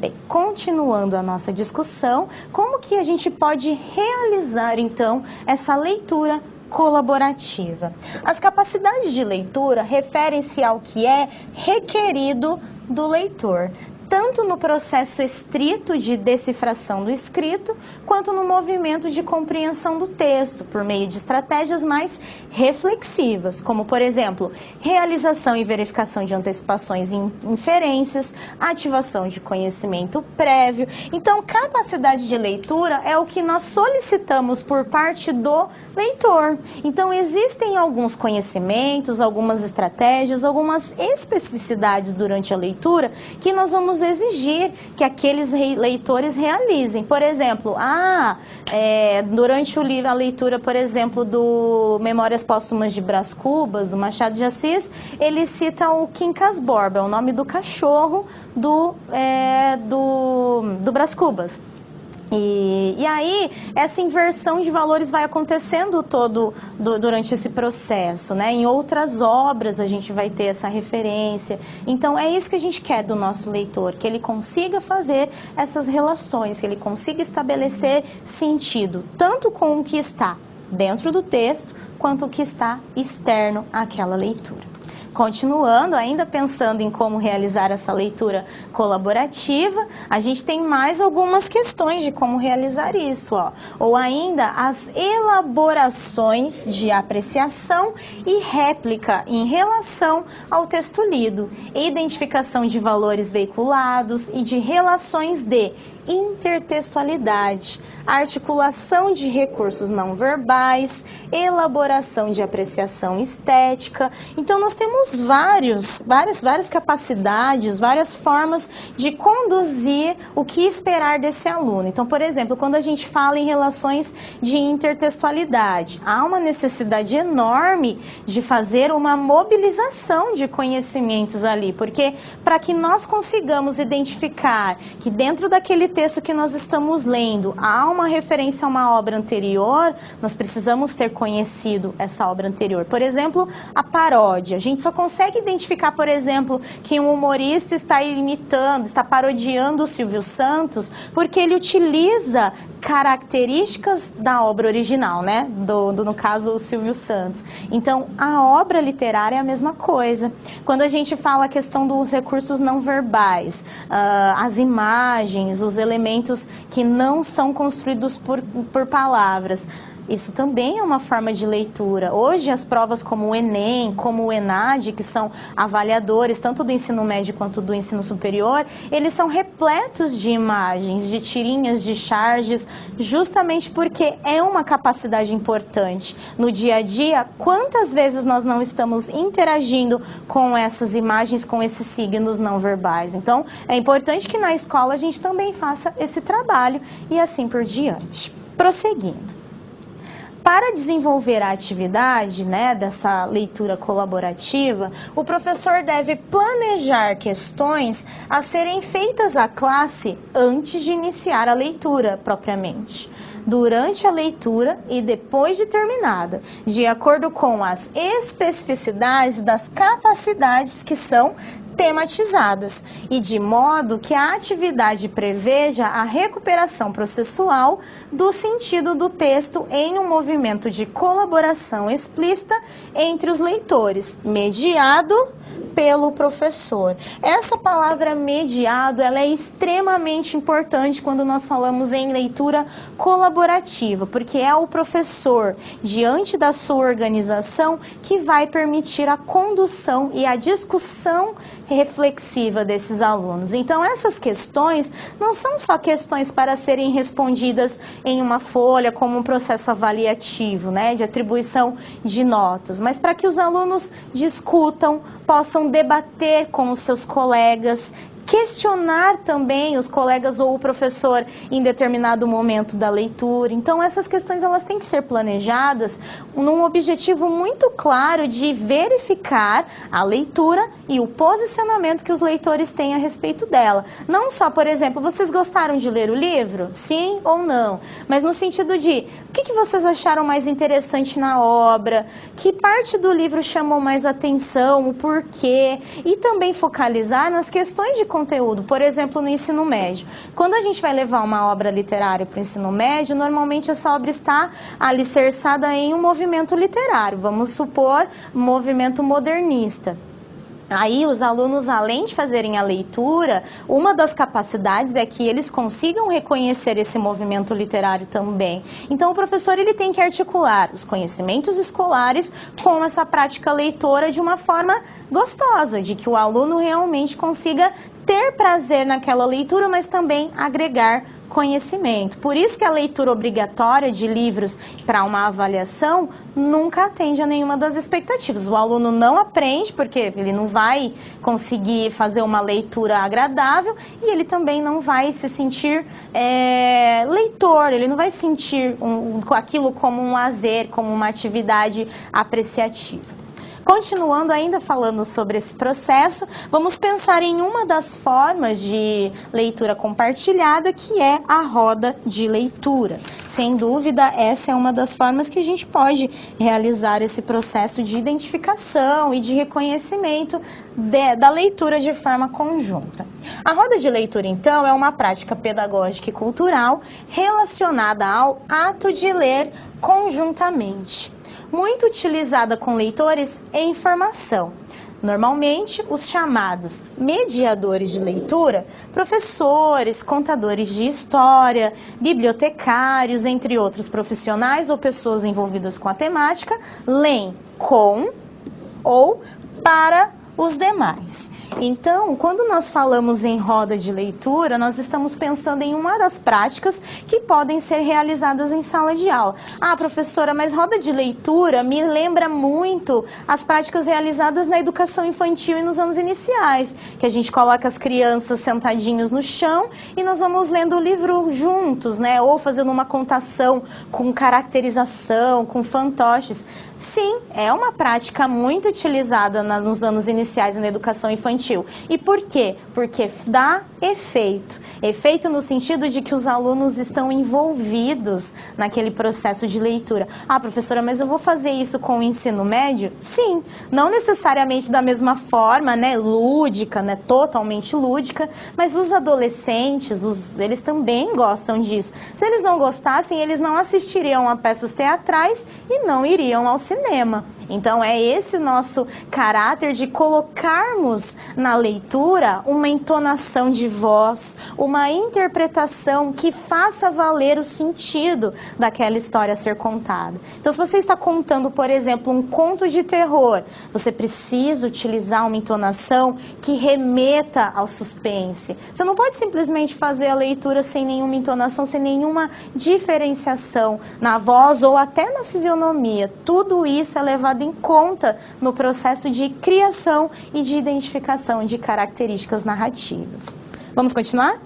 Bem, continuando a nossa discussão, como que a gente pode realizar então essa leitura colaborativa? As capacidades de leitura referem-se ao que é requerido do leitor, tanto no processo estrito de decifração do escrito, quanto no movimento de compreensão do texto, por meio de estratégias mais reflexivas, como, por exemplo, realização e verificação de antecipações e inferências, ativação de conhecimento prévio. Então, capacidade de leitura é o que nós solicitamos por parte do leitor. Então, existem alguns conhecimentos, algumas estratégias, algumas especificidades durante a leitura que nós vamos exigir que aqueles leitores realizem. Por exemplo, durante a leitura, por exemplo, do Memórias Póstumas de Brás Cubas, do Machado de Assis, ele cita o Quincas Borba, é o nome do cachorro do Brás Cubas. E aí, essa inversão de valores vai acontecendo durante esse processo, né? Em outras obras a gente vai ter essa referência. Então, é isso que a gente quer do nosso leitor, que ele consiga fazer essas relações, que ele consiga estabelecer sentido, tanto com o que está dentro do texto, quanto o que está externo àquela leitura. Continuando, ainda pensando em como realizar essa leitura colaborativa, a gente tem mais algumas questões de como realizar isso, ou ainda as elaborações de apreciação e réplica em relação ao texto lido, identificação de valores veiculados e de relações de intertextualidade, articulação de recursos não verbais, elaboração de apreciação estética. Então, nós temos várias capacidades, várias formas de conduzir o que esperar desse aluno. Então, por exemplo, quando a gente fala em relações de intertextualidade, há uma necessidade enorme de fazer uma mobilização de conhecimentos ali, porque para que nós consigamos identificar que dentro daquele texto que nós estamos lendo há uma referência a uma obra anterior, nós precisamos ter conhecido essa obra anterior. Por exemplo, a paródia. A gente só consegue identificar, por exemplo, que um humorista está parodiando o Silvio Santos porque ele utiliza características da obra original, né? No caso, o Silvio Santos. Então, a obra literária é a mesma coisa. Quando a gente fala a questão dos recursos não verbais, as imagens, os elementos que não são construídos por palavras, Isso também é uma forma de leitura. Hoje as provas como o Enem, como o ENAD, que são avaliadores tanto do ensino médio quanto do ensino superior, eles são repletos de imagens, de tirinhas, de charges, justamente porque é uma capacidade importante. No dia a dia, quantas vezes nós não estamos interagindo com essas imagens, com esses signos não verbais? Então, é importante que na escola a gente também faça esse trabalho e assim por diante. Prosseguindo. Para desenvolver a atividade, né, dessa leitura colaborativa, o professor deve planejar questões a serem feitas à classe antes de iniciar a leitura propriamente, durante a leitura e depois de terminada, de acordo com as especificidades das capacidades que são tematizadas e de modo que a atividade preveja a recuperação processual do sentido do texto em um movimento de colaboração explícita entre os leitores, mediado pelo professor. Essa palavra mediado, ela é extremamente importante quando nós falamos em leitura colaborativa, porque é o professor, diante da sua organização, que vai permitir a condução e a discussão reflexiva desses alunos. Então, essas questões não são só questões para serem respondidas em uma folha, como um processo avaliativo, né, de atribuição de notas, mas para que os alunos discutam, possam debater com os seus colegas, questionar também os colegas ou o professor em determinado momento da leitura. Então, essas questões elas têm que ser planejadas num objetivo muito claro de verificar a leitura e o posicionamento que os leitores têm a respeito dela. Não só, por exemplo, vocês gostaram de ler o livro? Sim ou não? Mas no sentido de, o que vocês acharam mais interessante na obra? Que parte do livro chamou mais atenção? O porquê? E também focalizar nas questões de conteúdo, por exemplo, no ensino médio. Quando a gente vai levar uma obra literária para o ensino médio, normalmente essa obra está alicerçada em um movimento literário, vamos supor, movimento modernista. Aí os alunos, além de fazerem a leitura, uma das capacidades é que eles consigam reconhecer esse movimento literário também. Então o professor ele tem que articular os conhecimentos escolares com essa prática leitora de uma forma gostosa, de que o aluno realmente consiga ter prazer naquela leitura, mas também agregar conhecimento. Por isso que a leitura obrigatória de livros para uma avaliação nunca atende a nenhuma das expectativas. O aluno não aprende porque ele não vai conseguir fazer uma leitura agradável e ele também não vai se sentir leitor, ele não vai sentir aquilo como um lazer, como uma atividade apreciativa. Continuando ainda falando sobre esse processo, vamos pensar em uma das formas de leitura compartilhada, que é a roda de leitura. Sem dúvida, essa é uma das formas que a gente pode realizar esse processo de identificação e de reconhecimento da leitura de forma conjunta. A roda de leitura, então, é uma prática pedagógica e cultural relacionada ao ato de ler conjuntamente, muito utilizada com leitores em formação. Normalmente, os chamados mediadores de leitura, professores, contadores de história, bibliotecários, entre outros profissionais ou pessoas envolvidas com a temática, leem com ou para os demais. Então, quando nós falamos em roda de leitura, nós estamos pensando em uma das práticas que podem ser realizadas em sala de aula. Ah, professora, mas roda de leitura me lembra muito as práticas realizadas na educação infantil e nos anos iniciais, que a gente coloca as crianças sentadinhos no chão e nós vamos lendo o livro juntos, né? Ou fazendo uma contação com caracterização, com fantoches. Sim, é uma prática muito utilizada nos anos iniciais na educação infantil. E por quê? Porque dá efeito. Efeito no sentido de que os alunos estão envolvidos naquele processo de leitura. Ah, professora, mas eu vou fazer isso com o ensino médio? Sim, não necessariamente da mesma forma, né, lúdica, né, totalmente lúdica, mas os adolescentes, eles também gostam disso. Se eles não gostassem, eles não assistiriam a peças teatrais e não iriam ao cinema. Então é esse o nosso caráter de colocarmos na leitura uma entonação de voz, uma interpretação que faça valer o sentido daquela história a ser contada. Então, se você está contando, por exemplo, um conto de terror, você precisa utilizar uma entonação que remeta ao suspense. Você não pode simplesmente fazer a leitura sem nenhuma entonação, sem nenhuma diferenciação na voz ou até na fisionomia. Tudo isso é levado em conta no processo de criação e de identificação de características narrativas. Vamos continuar?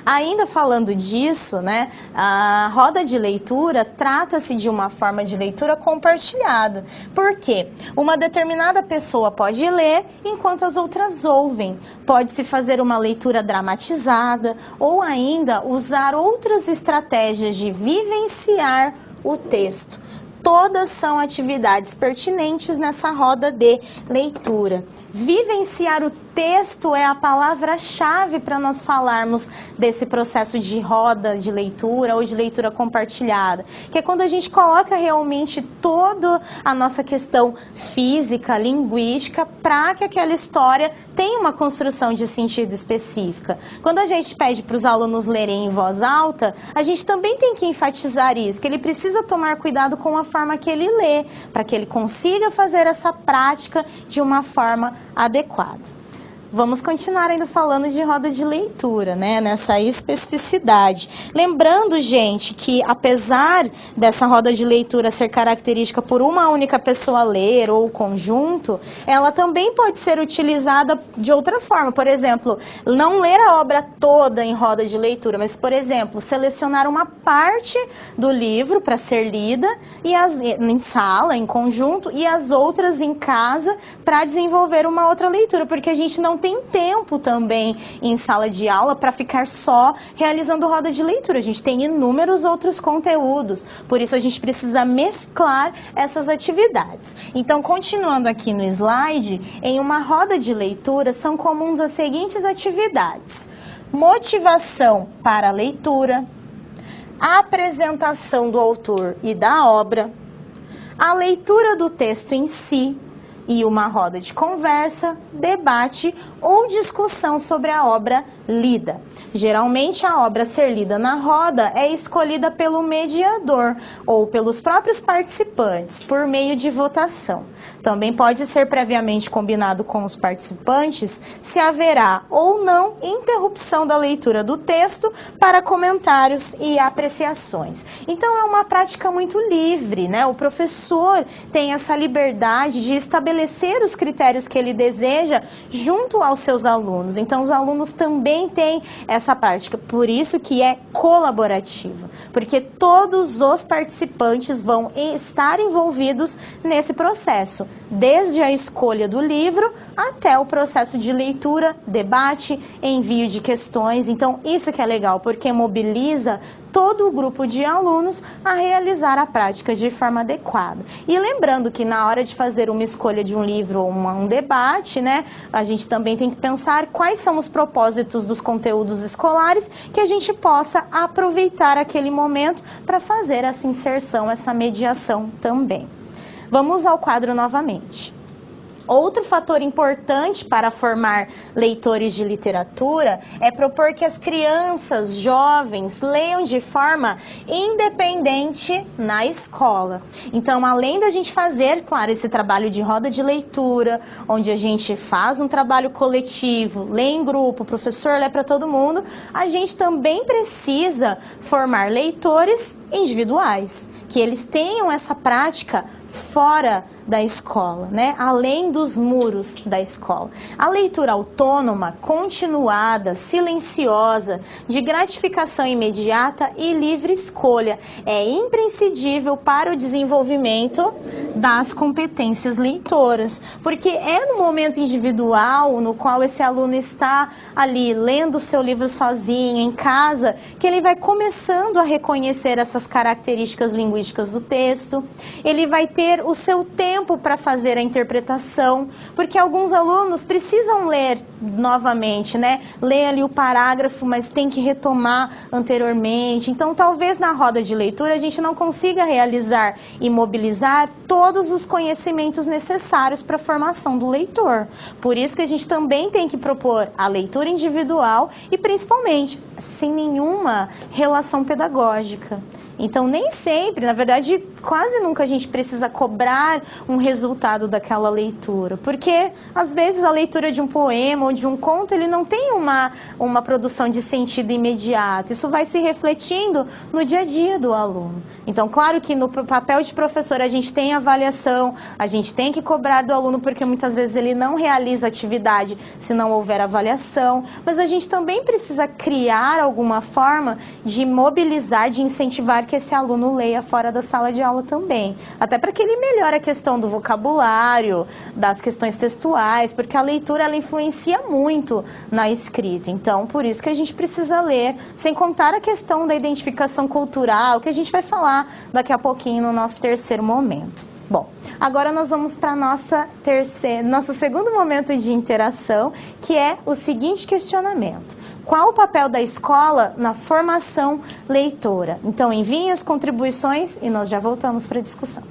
Ainda falando disso, né, a roda de leitura trata-se de uma forma de leitura compartilhada. Por quê? Uma determinada pessoa pode ler enquanto as outras ouvem. Pode-se fazer uma leitura dramatizada ou ainda usar outras estratégias de vivenciar o texto. Todas são atividades pertinentes nessa roda de leitura. Vivenciar o texto é a palavra-chave para nós falarmos desse processo de roda de leitura ou de leitura compartilhada, que é quando a gente coloca realmente toda a nossa questão física, linguística, para que aquela história tenha uma construção de sentido específica. Quando a gente pede para os alunos lerem em voz alta, a gente também tem que enfatizar isso, que ele precisa tomar cuidado com a forma que ele lê, para que ele consiga fazer essa prática de uma forma adequada. Vamos continuar ainda falando de roda de leitura, né, nessa especificidade. Lembrando, gente, que apesar dessa roda de leitura ser característica por uma única pessoa ler ou conjunto, ela também pode ser utilizada de outra forma. Por exemplo, não ler a obra toda em roda de leitura, mas, por exemplo, selecionar uma parte do livro para ser lida e em sala, em conjunto, e as outras em casa para desenvolver uma outra leitura, porque a gente não tem tempo também em sala de aula para ficar só realizando roda de leitura. A gente tem inúmeros outros conteúdos, por isso a gente precisa mesclar essas atividades. Então, continuando aqui no slide, em uma roda de leitura são comuns as seguintes atividades: motivação para a leitura, a apresentação do autor e da obra, a leitura do texto em si, e uma roda de conversa, debate ou discussão sobre a obra lida. Geralmente, a obra a ser lida na roda é escolhida pelo mediador ou pelos próprios participantes, por meio de votação. Também pode ser previamente combinado com os participantes se haverá ou não interrupção da leitura do texto para comentários e apreciações. Então, é uma prática muito livre, né? O professor tem essa liberdade de estabelecer os critérios que ele deseja junto aos seus alunos. Então, os alunos também têm essa prática, por isso que é colaborativa, porque todos os participantes vão estar envolvidos nesse processo, desde a escolha do livro até o processo de leitura, debate, envio de questões. Então, isso que é legal, porque mobiliza todo o grupo de alunos a realizar a prática de forma adequada. E lembrando que na hora de fazer uma escolha de um livro ou um debate, né, a gente também tem que pensar quais são os propósitos dos conteúdos escolares, que a gente possa aproveitar aquele momento para fazer essa inserção, essa mediação também. Vamos ao quadro novamente. Outro fator importante para formar leitores de literatura é propor que as crianças, jovens, leiam de forma independente na escola. Então, além da gente fazer, claro, esse trabalho de roda de leitura, onde a gente faz um trabalho coletivo, lê em grupo, o professor lê para todo mundo, a gente também precisa formar leitores individuais, que eles tenham essa prática fora da escola, né? Além dos muros da escola. A leitura autônoma, continuada, silenciosa, de gratificação imediata e livre escolha é imprescindível para o desenvolvimento das competências leitoras, porque é no momento individual no qual esse aluno está ali lendo o seu livro sozinho, em casa, que ele vai começando a reconhecer essas características linguísticas do texto, ele vai ter o seu tempo para fazer a interpretação, porque alguns alunos precisam ler novamente, né? Lê ali o parágrafo, mas tem que retomar anteriormente. Então, talvez na roda de leitura a gente não consiga realizar e mobilizar todos os conhecimentos necessários para a formação do leitor. Por isso que a gente também tem que propor a leitura individual e, principalmente, sem nenhuma relação pedagógica. Então, nem sempre, na verdade, quase nunca a gente precisa cobrar um resultado daquela leitura, porque, às vezes, a leitura de um poema ou de um conto, ele não tem uma produção de sentido imediato. Isso vai se refletindo no dia a dia do aluno. Então, claro que no papel de professor a gente tem avaliação, a gente tem que cobrar do aluno, porque muitas vezes ele não realiza atividade se não houver avaliação, mas a gente também precisa criar alguma forma de mobilizar, de incentivar que esse aluno leia fora da sala de aula também. Até para que ele melhore a questão do vocabulário, das questões textuais, porque a leitura ela influencia muito na escrita. Então, por isso que a gente precisa ler, sem contar a questão da identificação cultural, que a gente vai falar daqui a pouquinho no nosso terceiro momento. Bom, agora nós vamos para nosso segundo momento de interação, que é o seguinte questionamento. Qual o papel da escola na formação leitora? Então, enviem as contribuições e nós já voltamos para a discussão.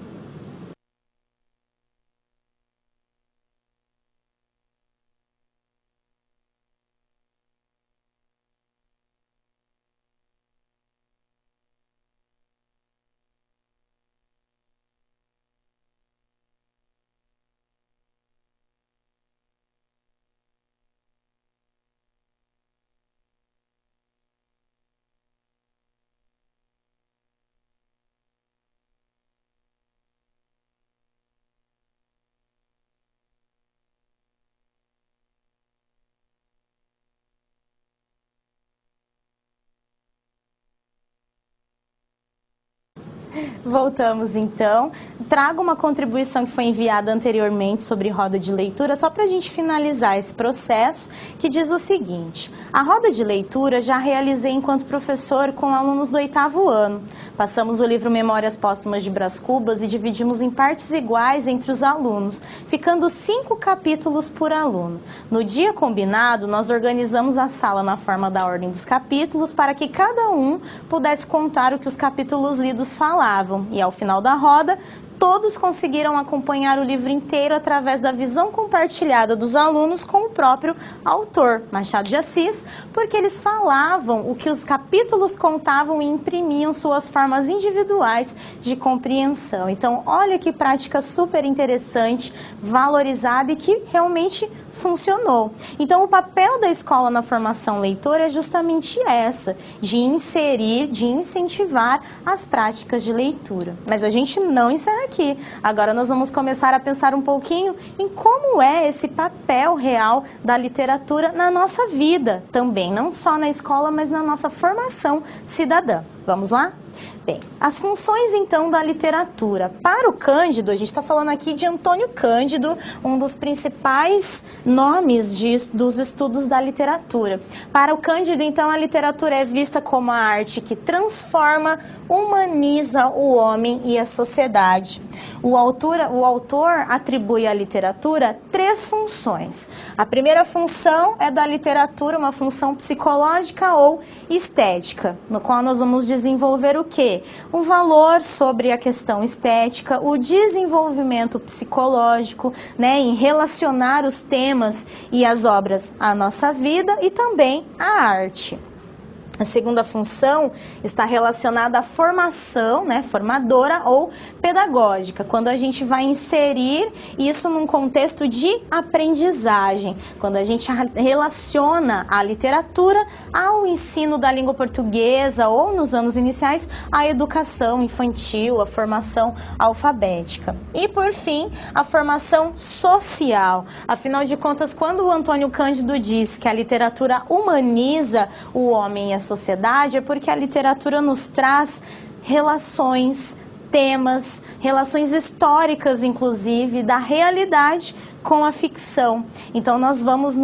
Voltamos então. Trago uma contribuição que foi enviada anteriormente sobre roda de leitura, só para a gente finalizar esse processo, que diz o seguinte: a roda de leitura já realizei enquanto professor com alunos do 8º ano. Passamos o livro Memórias Póstumas de Brás Cubas e dividimos em partes iguais entre os alunos, ficando 5 capítulos por aluno. No dia combinado, nós organizamos a sala na forma da ordem dos capítulos para que cada um pudesse contar o que os capítulos lidos falavam. E ao final da roda, todos conseguiram acompanhar o livro inteiro através da visão compartilhada dos alunos com o próprio autor, Machado de Assis, porque eles falavam o que os capítulos contavam e imprimiam suas formas individuais de compreensão. Então, olha que prática super interessante, valorizada e que realmente funcionou. Então, o papel da escola na formação leitora é justamente essa, de inserir, de incentivar as práticas de leitura. Mas a gente não encerra aqui. Agora nós vamos começar a pensar um pouquinho em como é esse papel real da literatura na nossa vida também, não só na escola, mas na nossa formação cidadã. Vamos lá? Bem, as funções então da literatura. Para o Cândido, a gente está falando aqui de Antônio Cândido, um dos principais nomes dos estudos da literatura. Para o Cândido, então, a literatura é vista como a arte que transforma, humaniza o homem e a sociedade. O autor atribui à literatura 3 funções. A primeira função é da literatura, uma função psicológica ou estética, no qual nós vamos desenvolver o quê? O valor sobre a questão estética, o desenvolvimento psicológico, né, em relacionar os temas e as obras à nossa vida e também à arte. A segunda função está relacionada à formação, né, formadora ou pedagógica, quando a gente vai inserir isso num contexto de aprendizagem, quando a gente relaciona a literatura ao ensino da língua portuguesa ou, nos anos iniciais, a educação infantil, a formação alfabética. E, por fim, a formação social. Afinal de contas, quando o Antônio Cândido diz que a literatura humaniza o homem e a sociedade, é porque a literatura nos traz relações, temas, relações históricas, inclusive, da realidade com a ficção. Então nós vamos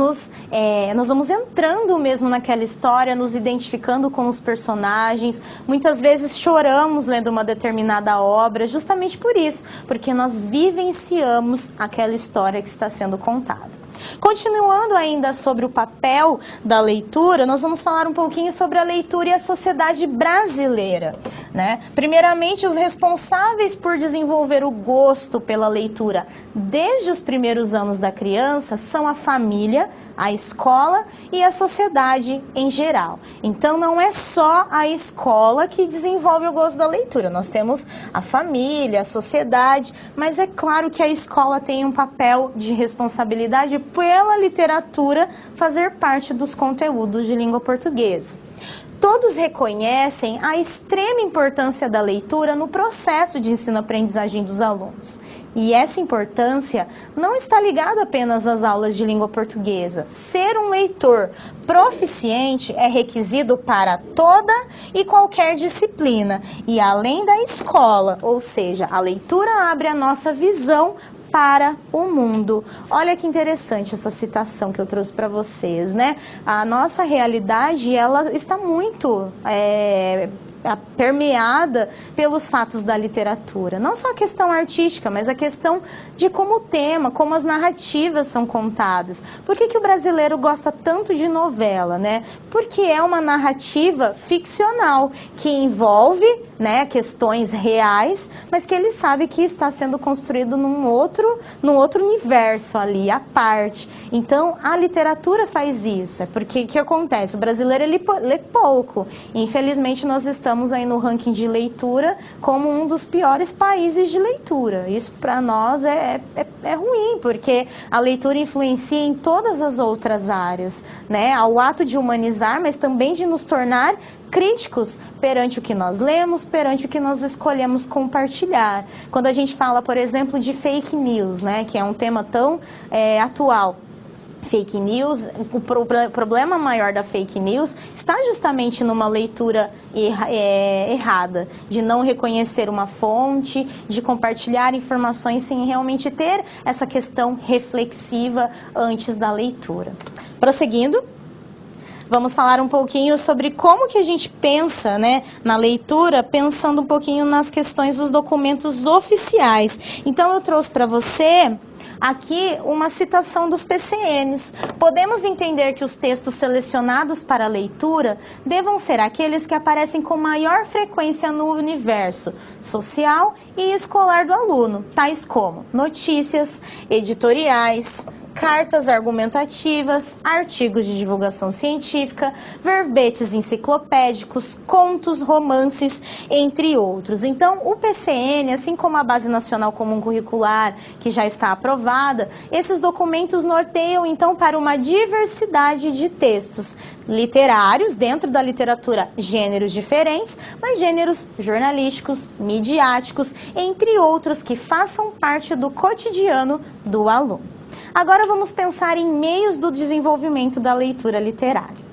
entrando mesmo naquela história, nos identificando com os personagens. Muitas vezes choramos lendo uma determinada obra, justamente por isso, porque nós vivenciamos aquela história que está sendo contada. Continuando ainda sobre o papel da leitura, nós vamos falar um pouquinho sobre a leitura e a sociedade brasileira, né? Primeiramente, os responsáveis por desenvolver o gosto pela leitura desde os primeiros anos da criança são a família, a escola e a sociedade em geral. Então, não é só a escola que desenvolve o gosto da leitura. Nós temos a família, a sociedade, mas é claro que a escola tem um papel de responsabilidade pela literatura fazer parte dos conteúdos de língua portuguesa. Todos reconhecem a extrema importância da leitura no processo de ensino-aprendizagem dos alunos. E essa importância não está ligada apenas às aulas de língua portuguesa. Ser um leitor proficiente é requisito para toda e qualquer disciplina. E além da escola, ou seja, a leitura abre a nossa visão para o mundo. Olha que interessante essa citação que eu trouxe para vocês, né? A nossa realidade, ela está muito permeada pelos fatos da literatura. Não só a questão artística, mas a questão de como o tema, como as narrativas são contadas. Por que o brasileiro gosta tanto de novela, né? Porque é uma narrativa ficcional, que envolve, né, questões reais, mas que ele sabe que está sendo construído num outro universo ali, à parte. Então, a literatura faz isso. É porque o que acontece? O brasileiro, ele lê pouco. Infelizmente, nós estamos aí no ranking de leitura como um dos piores países de leitura. Isso para nós é ruim, porque a leitura influencia em todas as outras áreas, né? Ao ato de humanizar, mas também de nos tornar críticos perante o que nós lemos, perante o que nós escolhemos compartilhar. Quando a gente fala, por exemplo, de fake news, né, que é um tema tão atual. Fake news, o problema maior da fake news está justamente numa leitura errada, de não reconhecer uma fonte, de compartilhar informações sem realmente ter essa questão reflexiva antes da leitura. Prosseguindo, vamos falar um pouquinho sobre como que a gente pensa, né, na leitura, pensando um pouquinho nas questões dos documentos oficiais. Então, eu trouxe para você aqui uma citação dos PCNs. Podemos entender que os textos selecionados para leitura devam ser aqueles que aparecem com maior frequência no universo social e escolar do aluno, tais como notícias, editoriais, cartas argumentativas, artigos de divulgação científica, verbetes enciclopédicos, contos, romances, entre outros. Então, o PCN, assim como a Base Nacional Comum Curricular, que já está aprovada, esses documentos norteiam, então, para uma diversidade de textos literários, dentro da literatura, gêneros diferentes, mas gêneros jornalísticos, midiáticos, entre outros que façam parte do cotidiano do aluno. Agora vamos pensar em meios do desenvolvimento da leitura literária.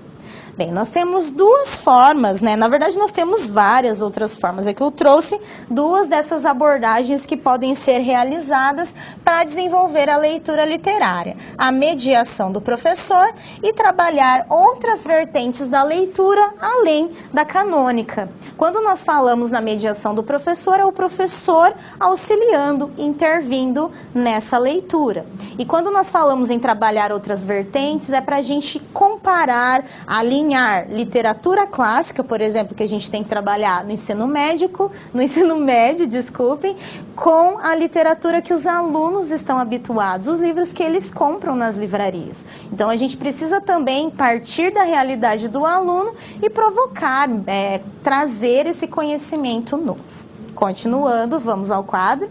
Bem, nós temos duas formas, né? Na verdade, nós temos várias outras formas. É que eu trouxe duas dessas abordagens que podem ser realizadas para desenvolver a leitura literária. A mediação do professor e trabalhar outras vertentes da leitura além da canônica. Quando nós falamos na mediação do professor, é o professor auxiliando, intervindo nessa leitura. E quando nós falamos em trabalhar outras vertentes, é para a gente comparar, alinhar literatura clássica, por exemplo, que a gente tem que trabalhar no ensino médio, com a literatura que os alunos estão habituados, os livros que eles compram nas livrarias. Então, a gente precisa também partir da realidade do aluno e provocar, trazer esse conhecimento novo. Continuando, vamos ao quadro.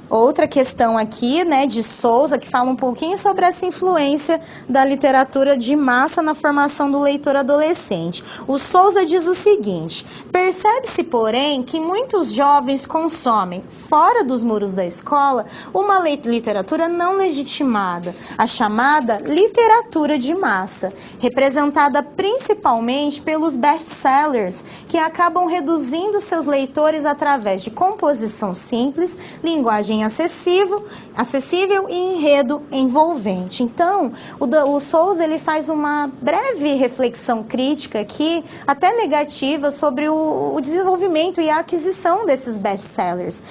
Outra questão aqui, né, de Souza, que fala um pouquinho sobre essa influência da literatura de massa na formação do leitor adolescente. O Souza diz o seguinte: percebe-se, porém, que muitos jovens consomem, fora dos muros da escola, uma literatura não legitimada, a chamada literatura de massa, representada principalmente pelos best-sellers, que acabam reduzindo seus leitores através de composição simples, linguagem linguagem acessível e enredo envolvente. Então, o Souza ele faz uma breve reflexão crítica aqui, até negativa, sobre o desenvolvimento e a aquisição desses best-sellers.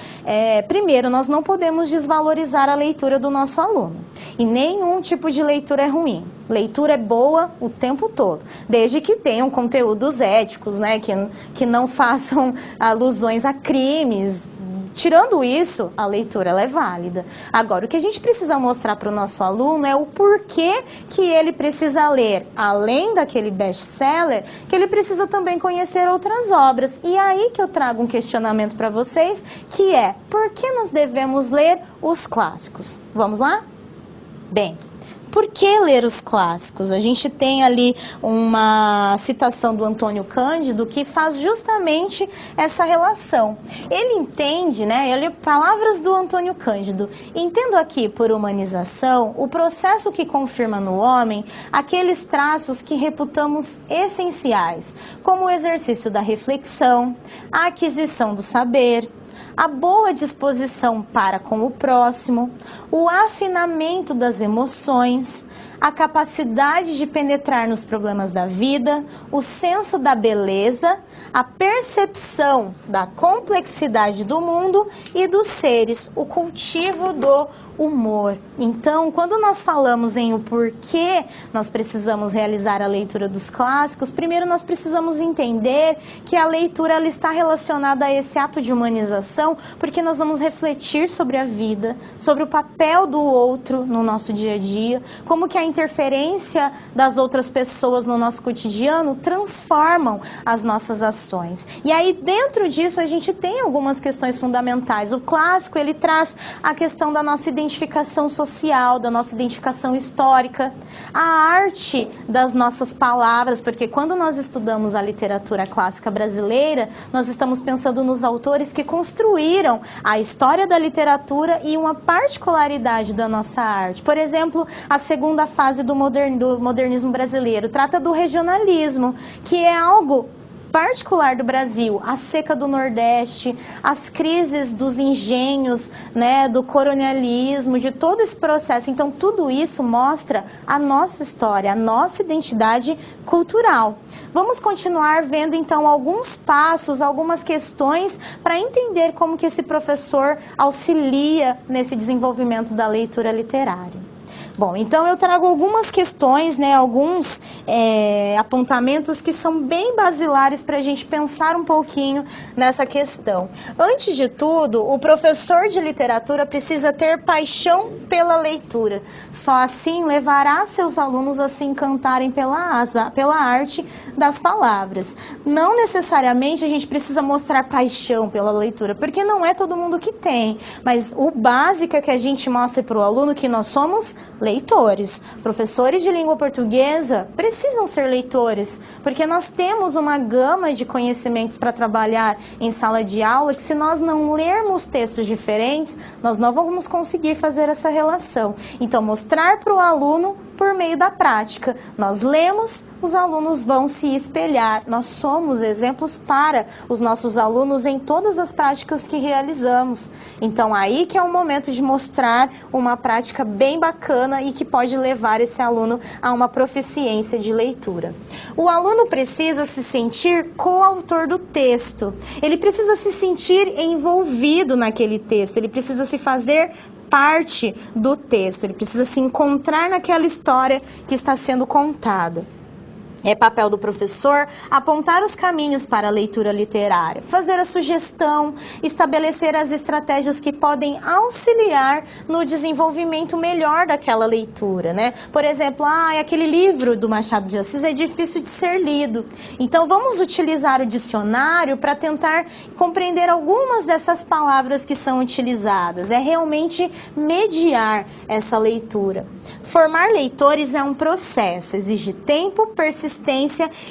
Primeiro, nós não podemos desvalorizar a leitura do nosso aluno. E nenhum tipo de leitura é ruim. Leitura é boa o tempo todo, desde que tenham conteúdos éticos, né, que não façam alusões a crimes. Tirando isso, a leitura ela é válida. Agora, o que a gente precisa mostrar para o nosso aluno é o porquê que ele precisa ler, além daquele best-seller, que ele precisa também conhecer outras obras. E aí que eu trago um questionamento para vocês, que é, por que nós devemos ler os clássicos? Vamos lá? Bem, por que ler os clássicos? A gente tem ali uma citação do Antônio Cândido que faz justamente essa relação. Ele entende, palavras do Antônio Cândido, entendo aqui por humanização o processo que confirma no homem aqueles traços que reputamos essenciais, como o exercício da reflexão, a aquisição do saber, a boa disposição para com o próximo, o afinamento das emoções, a capacidade de penetrar nos problemas da vida, o senso da beleza, a percepção da complexidade do mundo e dos seres, o cultivo do humor. Então, quando nós falamos em o porquê nós precisamos realizar a leitura dos clássicos, primeiro nós precisamos entender que a leitura ela está relacionada a esse ato de humanização, porque nós vamos refletir sobre a vida, sobre o papel do outro no nosso dia a dia, como que a interferência das outras pessoas no nosso cotidiano transformam as nossas ações. E aí, dentro disso, a gente tem algumas questões fundamentais. O clássico, ele traz a questão da nossa identificação social, da nossa identificação histórica, a arte das nossas palavras, porque quando nós estudamos a literatura clássica brasileira, nós estamos pensando nos autores que construíram a história da literatura e uma particularidade da nossa arte. Por exemplo, a segunda fase do modernismo brasileiro trata do regionalismo, que é algo particular do Brasil, a seca do Nordeste, as crises dos engenhos, do colonialismo, de todo esse processo. Então, tudo isso mostra a nossa história, a nossa identidade cultural. Vamos continuar vendo, então, alguns passos, algumas questões para entender como que esse professor auxilia nesse desenvolvimento da leitura literária. Bom, então eu trago algumas questões, alguns apontamentos que são bem basilares para a gente pensar um pouquinho nessa questão. Antes de tudo, o professor de literatura precisa ter paixão pela leitura. Só assim levará seus alunos a se encantarem pela arte das palavras. Não necessariamente a gente precisa mostrar paixão pela leitura, porque não é todo mundo que tem. Mas o básico é que a gente mostre para o aluno que nós somos leitores. Professores de língua portuguesa precisam ser leitores, porque nós temos uma gama de conhecimentos para trabalhar em sala de aula que, se nós não lermos textos diferentes, nós não vamos conseguir fazer essa relação. Então, mostrar para o aluno por meio da prática. Nós lemos, os alunos vão se espelhar. Nós somos exemplos para os nossos alunos em todas as práticas que realizamos. Então, aí que é o momento de mostrar uma prática bem bacana e que pode levar esse aluno a uma proficiência de leitura. O aluno precisa se sentir coautor do texto. Ele precisa se sentir envolvido naquele texto. Ele precisa se fazer parte do texto. Ele precisa se encontrar naquela história que está sendo contada. É papel do professor apontar os caminhos para a leitura literária, fazer a sugestão, estabelecer as estratégias que podem auxiliar no desenvolvimento melhor daquela leitura, Por exemplo, aquele livro do Machado de Assis é difícil de ser lido. Então, vamos utilizar o dicionário para tentar compreender algumas dessas palavras que são utilizadas. É realmente mediar essa leitura. Formar leitores é um processo, exige tempo, persistência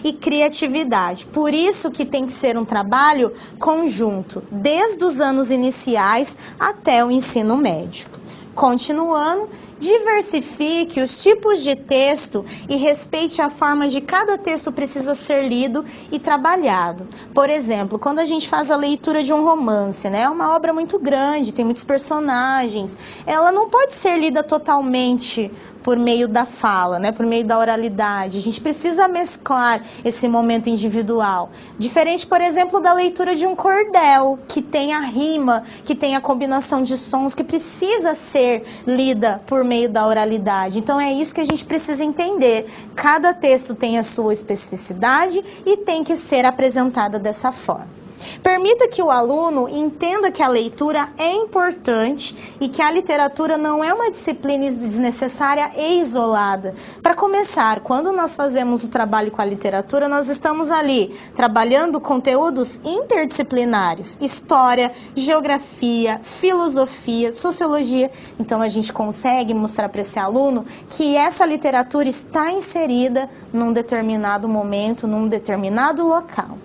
e criatividade. Por isso que tem que ser um trabalho conjunto, desde os anos iniciais até o ensino médio. Continuando, Diversifique os tipos de texto e respeite a forma de cada texto precisa ser lido e trabalhado. Por exemplo, quando a gente faz a leitura de um romance, né, é uma obra muito grande, tem muitos personagens, ela não pode ser lida totalmente por meio da fala, né, por meio da oralidade. A gente precisa mesclar esse momento individual. Diferente, por exemplo, da leitura de um cordel, que tem a rima, que tem a combinação de sons, que precisa ser lida por meio da oralidade. Então é isso que a gente precisa entender. Cada texto tem a sua especificidade e tem que ser apresentada dessa forma. Permita que o aluno entenda que a leitura é importante e que a literatura não é uma disciplina desnecessária e isolada. Para começar, quando nós fazemos o trabalho com a literatura, nós estamos ali trabalhando conteúdos interdisciplinares, história, geografia, filosofia, sociologia. Então a gente consegue mostrar para esse aluno que essa literatura está inserida num determinado momento, num determinado local.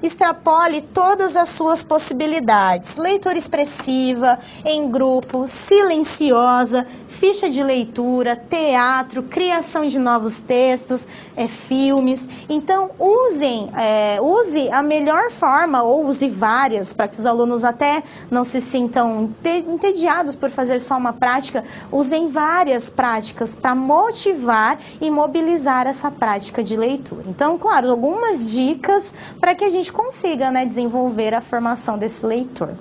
Extrapole todas as suas possibilidades. Leitura expressiva, em grupo, silenciosa, ficha de leitura, teatro, criação de novos textos, filmes. Então, use a melhor forma, ou use várias, para que os alunos até não se sintam entediados por fazer só uma prática. Usem várias práticas para motivar e mobilizar essa prática de leitura. Então, claro, algumas dicas para que a gente consiga, né, desenvolver a formação desse leitor.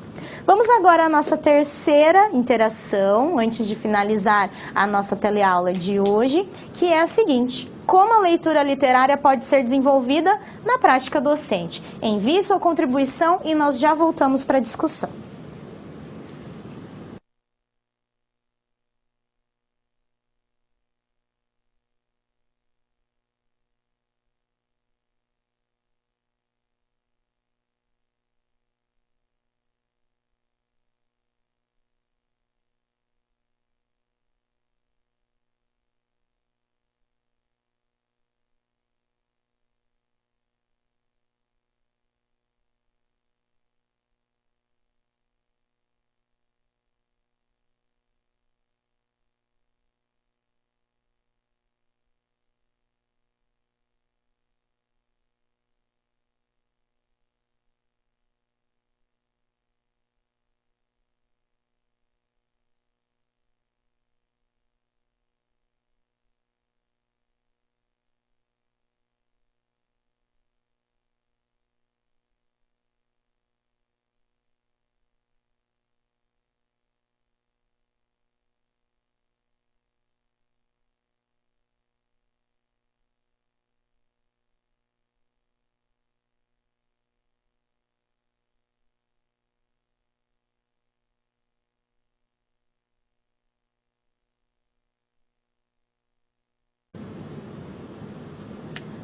Vamos agora à nossa terceira interação, antes de finalizar a nossa teleaula de hoje, que é a seguinte: como a leitura literária pode ser desenvolvida na prática docente? Envie sua contribuição e nós já voltamos para a discussão.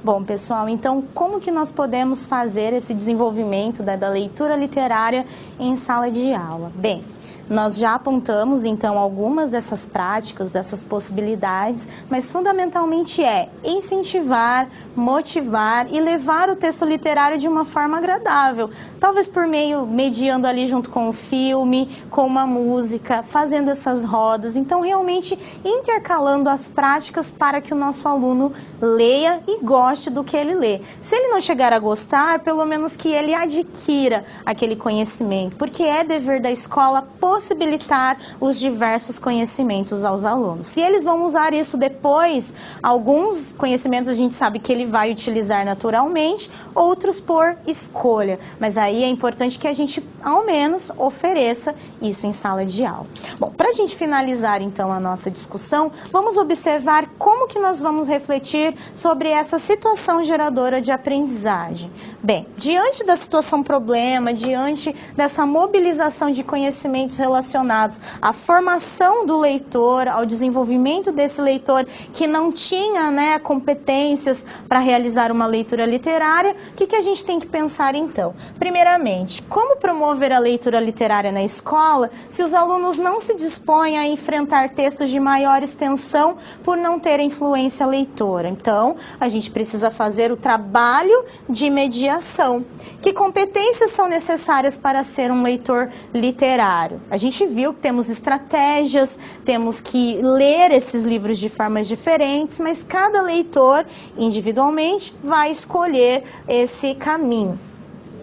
Bom, pessoal, então como que nós podemos fazer esse desenvolvimento da leitura literária em sala de aula? Bem, nós já apontamos então algumas dessas práticas, dessas possibilidades, mas fundamentalmente é incentivar, motivar e levar o texto literário de uma forma agradável, talvez por meio, mediando ali junto com o filme, com uma música, fazendo essas rodas, então realmente intercalando as práticas para que o nosso aluno leia e goste do que ele lê. Se ele não chegar a gostar, pelo menos que ele adquira aquele conhecimento, porque é dever da escola possibilitar os diversos conhecimentos aos alunos. Se eles vão usar isso depois, alguns conhecimentos a gente sabe que ele vai utilizar naturalmente, outros por escolha. Mas aí é importante que a gente, ao menos, ofereça isso em sala de aula. Bom, para a gente finalizar então a nossa discussão, vamos observar como que nós vamos refletir sobre essa situação geradora de aprendizagem. Bem, diante da situação problema, diante dessa mobilização de conhecimentos relacionados à formação do leitor, ao desenvolvimento desse leitor que não tinha, né, competências para realizar uma leitura literária, o que a gente tem que pensar então? Primeiramente, como promover a leitura literária na escola se os alunos não se dispõem a enfrentar textos de maior extensão por não ter influência leitora? Então, a gente precisa fazer o trabalho de mediação interação. Que competências são necessárias para ser um leitor literário? A gente viu que temos estratégias, temos que ler esses livros de formas diferentes, mas cada leitor individualmente vai escolher esse caminho.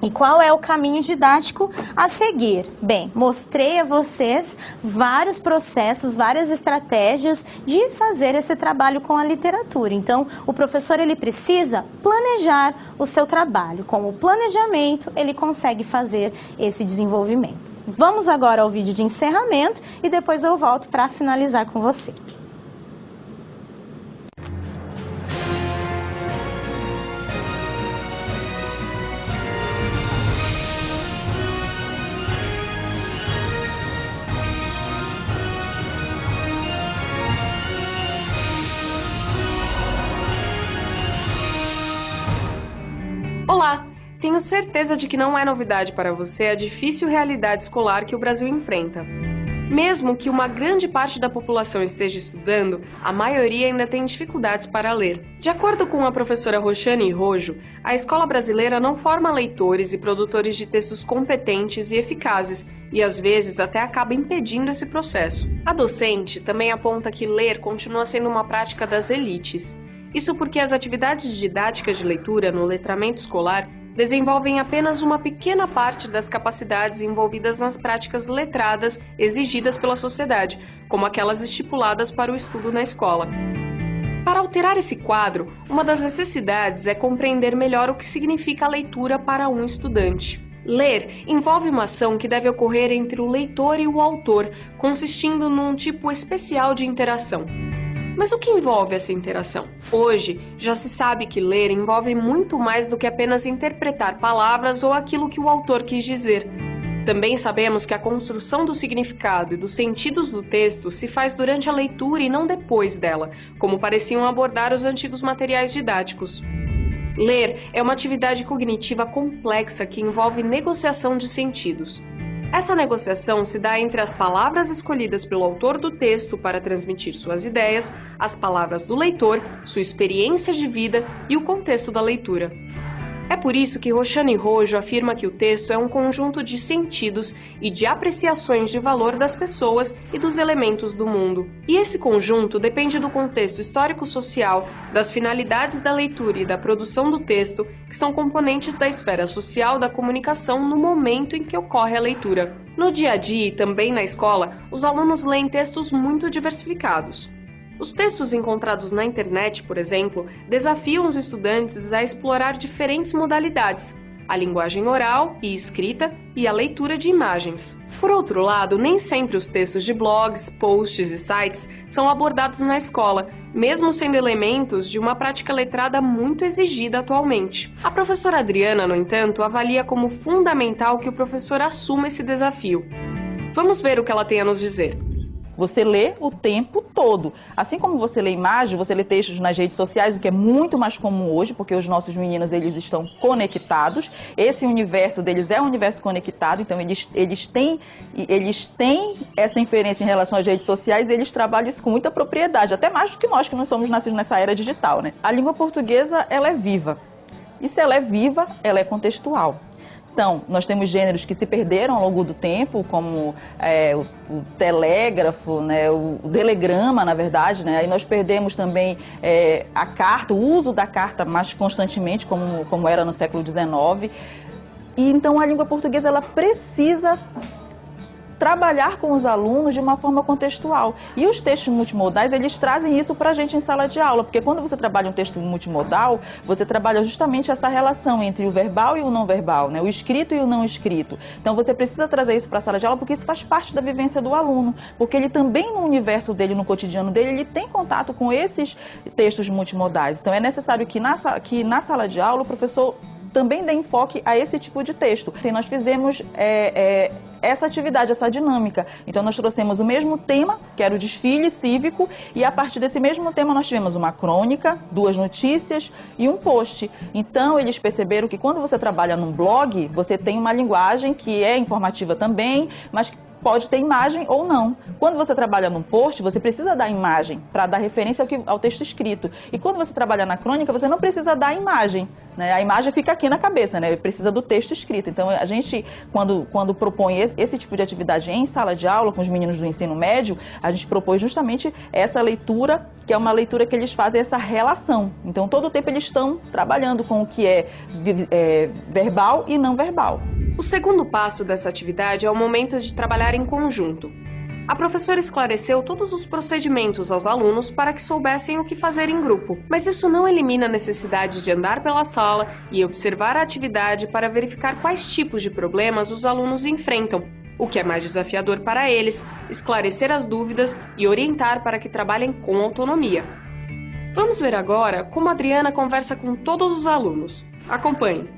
E qual é o caminho didático a seguir? Bem, mostrei a vocês vários processos, várias estratégias de fazer esse trabalho com a literatura. Então, o professor ele precisa planejar o seu trabalho. Com o planejamento, ele consegue fazer esse desenvolvimento. Vamos agora ao vídeo de encerramento e depois eu volto para finalizar com você. Olá! Tenho certeza de que não é novidade para você a difícil realidade escolar que o Brasil enfrenta. Mesmo que uma grande parte da população esteja estudando, a maioria ainda tem dificuldades para ler. De acordo com a professora Roxane Rojo, a escola brasileira não forma leitores e produtores de textos competentes e eficazes, e às vezes até acaba impedindo esse processo. A docente também aponta que ler continua sendo uma prática das elites. Isso porque as atividades didáticas de leitura no letramento escolar desenvolvem apenas uma pequena parte das capacidades envolvidas nas práticas letradas exigidas pela sociedade, como aquelas estipuladas para o estudo na escola. Para alterar esse quadro, uma das necessidades é compreender melhor o que significa a leitura para um estudante. Ler envolve uma ação que deve ocorrer entre o leitor e o autor, consistindo num tipo especial de interação. Mas o que envolve essa interação? Hoje, já se sabe que ler envolve muito mais do que apenas interpretar palavras ou aquilo que o autor quis dizer. Também sabemos que a construção do significado e dos sentidos do texto se faz durante a leitura e não depois dela, como pareciam abordar os antigos materiais didáticos. Ler é uma atividade cognitiva complexa que envolve negociação de sentidos. Essa negociação se dá entre as palavras escolhidas pelo autor do texto para transmitir suas ideias, as palavras do leitor, sua experiência de vida e o contexto da leitura. É por isso que Roxane Rojo afirma que o texto é um conjunto de sentidos e de apreciações de valor das pessoas e dos elementos do mundo. E esse conjunto depende do contexto histórico-social, das finalidades da leitura e da produção do texto, que são componentes da esfera social da comunicação no momento em que ocorre a leitura. No dia a dia e também na escola, os alunos leem textos muito diversificados. Os textos encontrados na internet, por exemplo, desafiam os estudantes a explorar diferentes modalidades, a linguagem oral e escrita e a leitura de imagens. Por outro lado, nem sempre os textos de blogs, posts e sites são abordados na escola, mesmo sendo elementos de uma prática letrada muito exigida atualmente. A professora Adriana, no entanto, avalia como fundamental que o professor assuma esse desafio. Vamos ver o que ela tem a nos dizer. Você lê o tempo todo. Assim como você lê imagem, você lê textos nas redes sociais, o que é muito mais comum hoje, porque os nossos meninos eles estão conectados. Esse universo deles é um universo conectado, então eles têm essa inferência em relação às redes sociais e eles trabalham isso com muita propriedade, até mais do que nós que não somos nascidos nessa era digital, né? A língua portuguesa, ela é viva. E se ela é viva, ela é contextual. Então, nós temos gêneros que se perderam ao longo do tempo, como o telégrafo, né, o telegrama, na verdade, né? Aí nós perdemos também a carta, o uso da carta mais constantemente, como era no século XIX. E então a língua portuguesa ela precisa trabalhar com os alunos de uma forma contextual. E os textos multimodais, eles trazem isso para a gente em sala de aula, porque quando você trabalha um texto multimodal, você trabalha justamente essa relação entre o verbal e o não verbal, né? O escrito e o não escrito. Então você precisa trazer isso para a sala de aula, porque isso faz parte da vivência do aluno, porque ele também no universo dele, no cotidiano dele, ele tem contato com esses textos multimodais. Então é necessário que na sala de aula o professor também dê enfoque a esse tipo de texto. E nós fizemos essa atividade, essa dinâmica. Então nós trouxemos o mesmo tema, que era o desfile cívico, e a partir desse mesmo tema nós tivemos uma crônica, 2 notícias e um post. Então eles perceberam que quando você trabalha num blog, você tem uma linguagem que é informativa também, mas pode ter imagem ou não. Quando você trabalha num post, você precisa dar imagem para dar referência ao texto escrito. E quando você trabalha na crônica, você não precisa dar imagem, né? A imagem fica aqui na cabeça, né? Precisa do texto escrito. Então, a gente, quando propõe esse tipo de atividade em sala de aula com os meninos do ensino médio, a gente propõe justamente essa leitura, que é uma leitura que eles fazem essa relação. Então, todo o tempo eles estão trabalhando com o que é verbal e não verbal. O segundo passo dessa atividade é o momento de trabalhar em conjunto. A professora esclareceu todos os procedimentos aos alunos para que soubessem o que fazer em grupo, mas isso não elimina a necessidade de andar pela sala e observar a atividade para verificar quais tipos de problemas os alunos enfrentam, o que é mais desafiador para eles, esclarecer as dúvidas e orientar para que trabalhem com autonomia. Vamos ver agora como a Adriana conversa com todos os alunos. Acompanhe.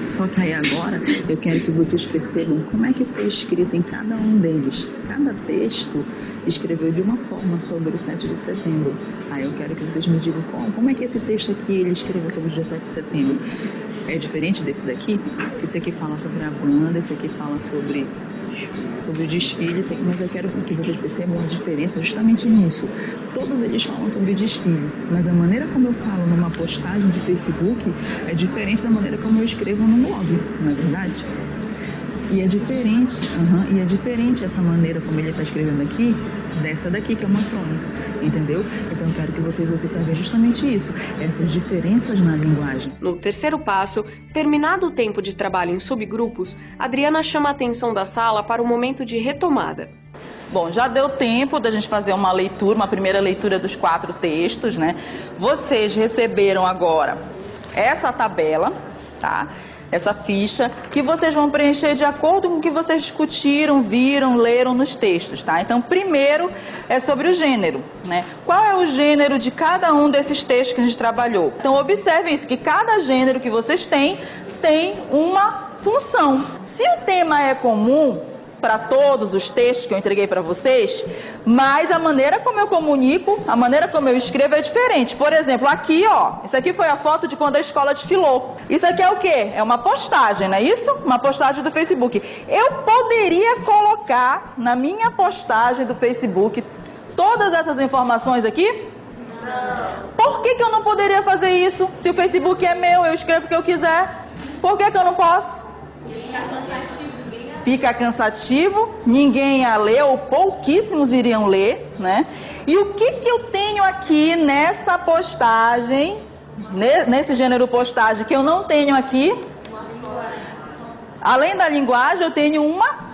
Só que aí agora eu quero que vocês percebam como é que foi escrito em cada um deles. Cada texto escreveu de uma forma sobre o 7 de setembro. Aí eu quero que vocês me digam como é que esse texto aqui ele escreveu sobre o 17 de setembro. É diferente desse daqui? Esse aqui fala sobre a banda, esse aqui fala sobre o desfile, mas eu quero que vocês percebam a diferença justamente nisso. Todos eles falam sobre o desfile, mas a maneira como eu falo numa postagem de Facebook é diferente da maneira como eu escrevo no blog, não é verdade? E é diferente essa maneira como ele está escrevendo aqui, dessa daqui, que é uma crônica, entendeu? Então eu quero que vocês observem justamente isso, essas diferenças na linguagem. No terceiro passo, terminado o tempo de trabalho em subgrupos, Adriana chama a atenção da sala para o momento de retomada. Bom, já deu tempo da gente fazer uma leitura, uma primeira leitura dos 4 textos, né? Vocês receberam agora essa tabela, tá? Essa ficha, que vocês vão preencher de acordo com o que vocês discutiram, viram, leram nos textos, tá? Então, primeiro é sobre o gênero, né? Qual é o gênero de cada um desses textos que a gente trabalhou? Então, observem isso, que cada gênero que vocês têm tem uma função. Se o tema é comum para todos os textos que eu entreguei para vocês, mas a maneira como eu comunico, a maneira como eu escrevo é diferente. Por exemplo, aqui, ó, isso aqui foi a foto de quando a escola desfilou. Isso aqui é o quê? É uma postagem, não é isso? Uma postagem do Facebook. Eu poderia colocar na minha postagem do Facebook todas essas informações aqui? Por que eu não poderia fazer isso? Se o Facebook é meu, eu escrevo o que eu quiser. Por que eu não posso? Fica cansativo, ninguém ia ler, ou pouquíssimos iriam ler, né? E o que eu tenho aqui nessa postagem, nesse gênero postagem, que eu não tenho aqui? Além da linguagem, eu tenho uma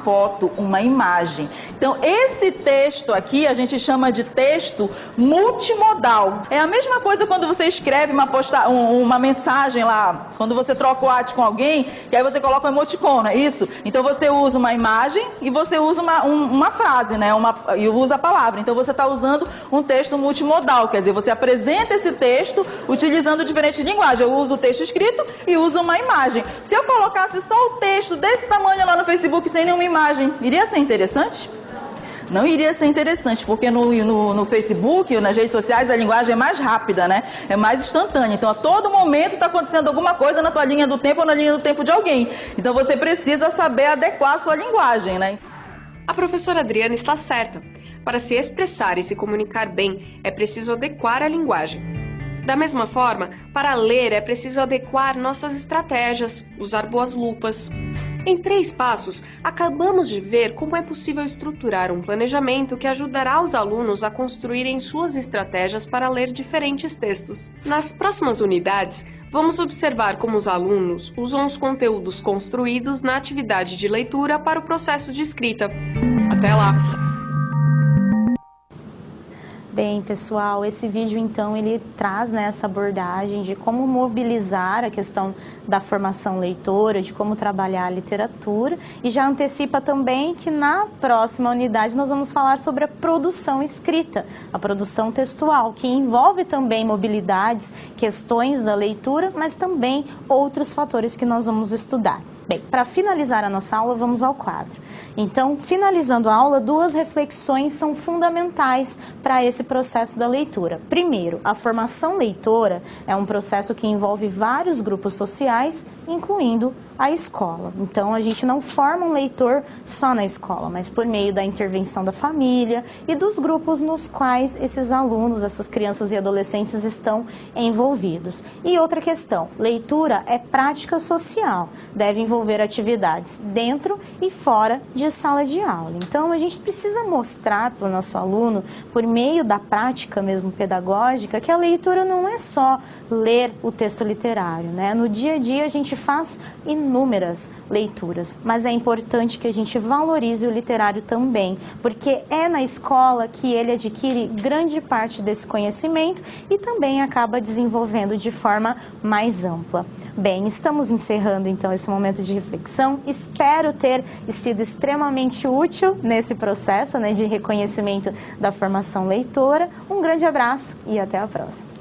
foto, uma imagem. Então, esse texto aqui a gente chama de texto multimodal. É a mesma coisa quando você escreve uma mensagem lá, quando você troca o WhatsApp com alguém, e aí você coloca um emoticon, é isso? Então, você usa uma imagem e você usa uma frase, né? E usa a palavra. Então, você está usando um texto multimodal, quer dizer, você apresenta esse texto utilizando diferentes linguagens. Eu uso o texto escrito e uso uma imagem. Se eu colocasse só o texto desse tamanho lá no Facebook sem nenhuma imagem, iria ser interessante? Não iria ser interessante, porque no Facebook ou nas redes sociais a linguagem é mais rápida, né? É mais instantânea. Então, a todo momento está acontecendo alguma coisa na tua linha do tempo ou na linha do tempo de alguém. Então, você precisa saber adequar a sua linguagem, né? A professora Adriana está certa. Para se expressar e se comunicar bem, é preciso adequar a linguagem. Da mesma forma, para ler é preciso adequar nossas estratégias, usar boas lupas. Em 3 passos, acabamos de ver como é possível estruturar um planejamento que ajudará os alunos a construírem suas estratégias para ler diferentes textos. Nas próximas unidades, vamos observar como os alunos usam os conteúdos construídos na atividade de leitura para o processo de escrita. Até lá! Bem, pessoal, esse vídeo então ele traz, né, essa abordagem de como mobilizar a questão da formação leitora, de como trabalhar a literatura, e já antecipa também que na próxima unidade nós vamos falar sobre a produção escrita, a produção textual, que envolve também mobilidades, questões da leitura, mas também outros fatores que nós vamos estudar. Bem, para finalizar a nossa aula, vamos ao quadro. Então, finalizando a aula, 2 reflexões são fundamentais para esse processo da leitura. Primeiro, a formação leitora é um processo que envolve vários grupos sociais, incluindo a escola. Então, a gente não forma um leitor só na escola, mas por meio da intervenção da família e dos grupos nos quais esses alunos, essas crianças e adolescentes estão envolvidos. E outra questão, leitura é prática social, deve envolver atividades dentro e fora de sala de aula. Então, a gente precisa mostrar para o nosso aluno, por meio da prática mesmo pedagógica, que a leitura não é só ler o texto literário, né? No dia a dia a gente faz inúmeras leituras, mas é importante que a gente valorize o literário também, porque é na escola que ele adquire grande parte desse conhecimento e também acaba desenvolvendo de forma mais ampla. Bem, estamos encerrando então esse momento de reflexão. Espero ter sido extremamente útil nesse processo, né, de reconhecimento da formação leitora. Um grande abraço e até a próxima.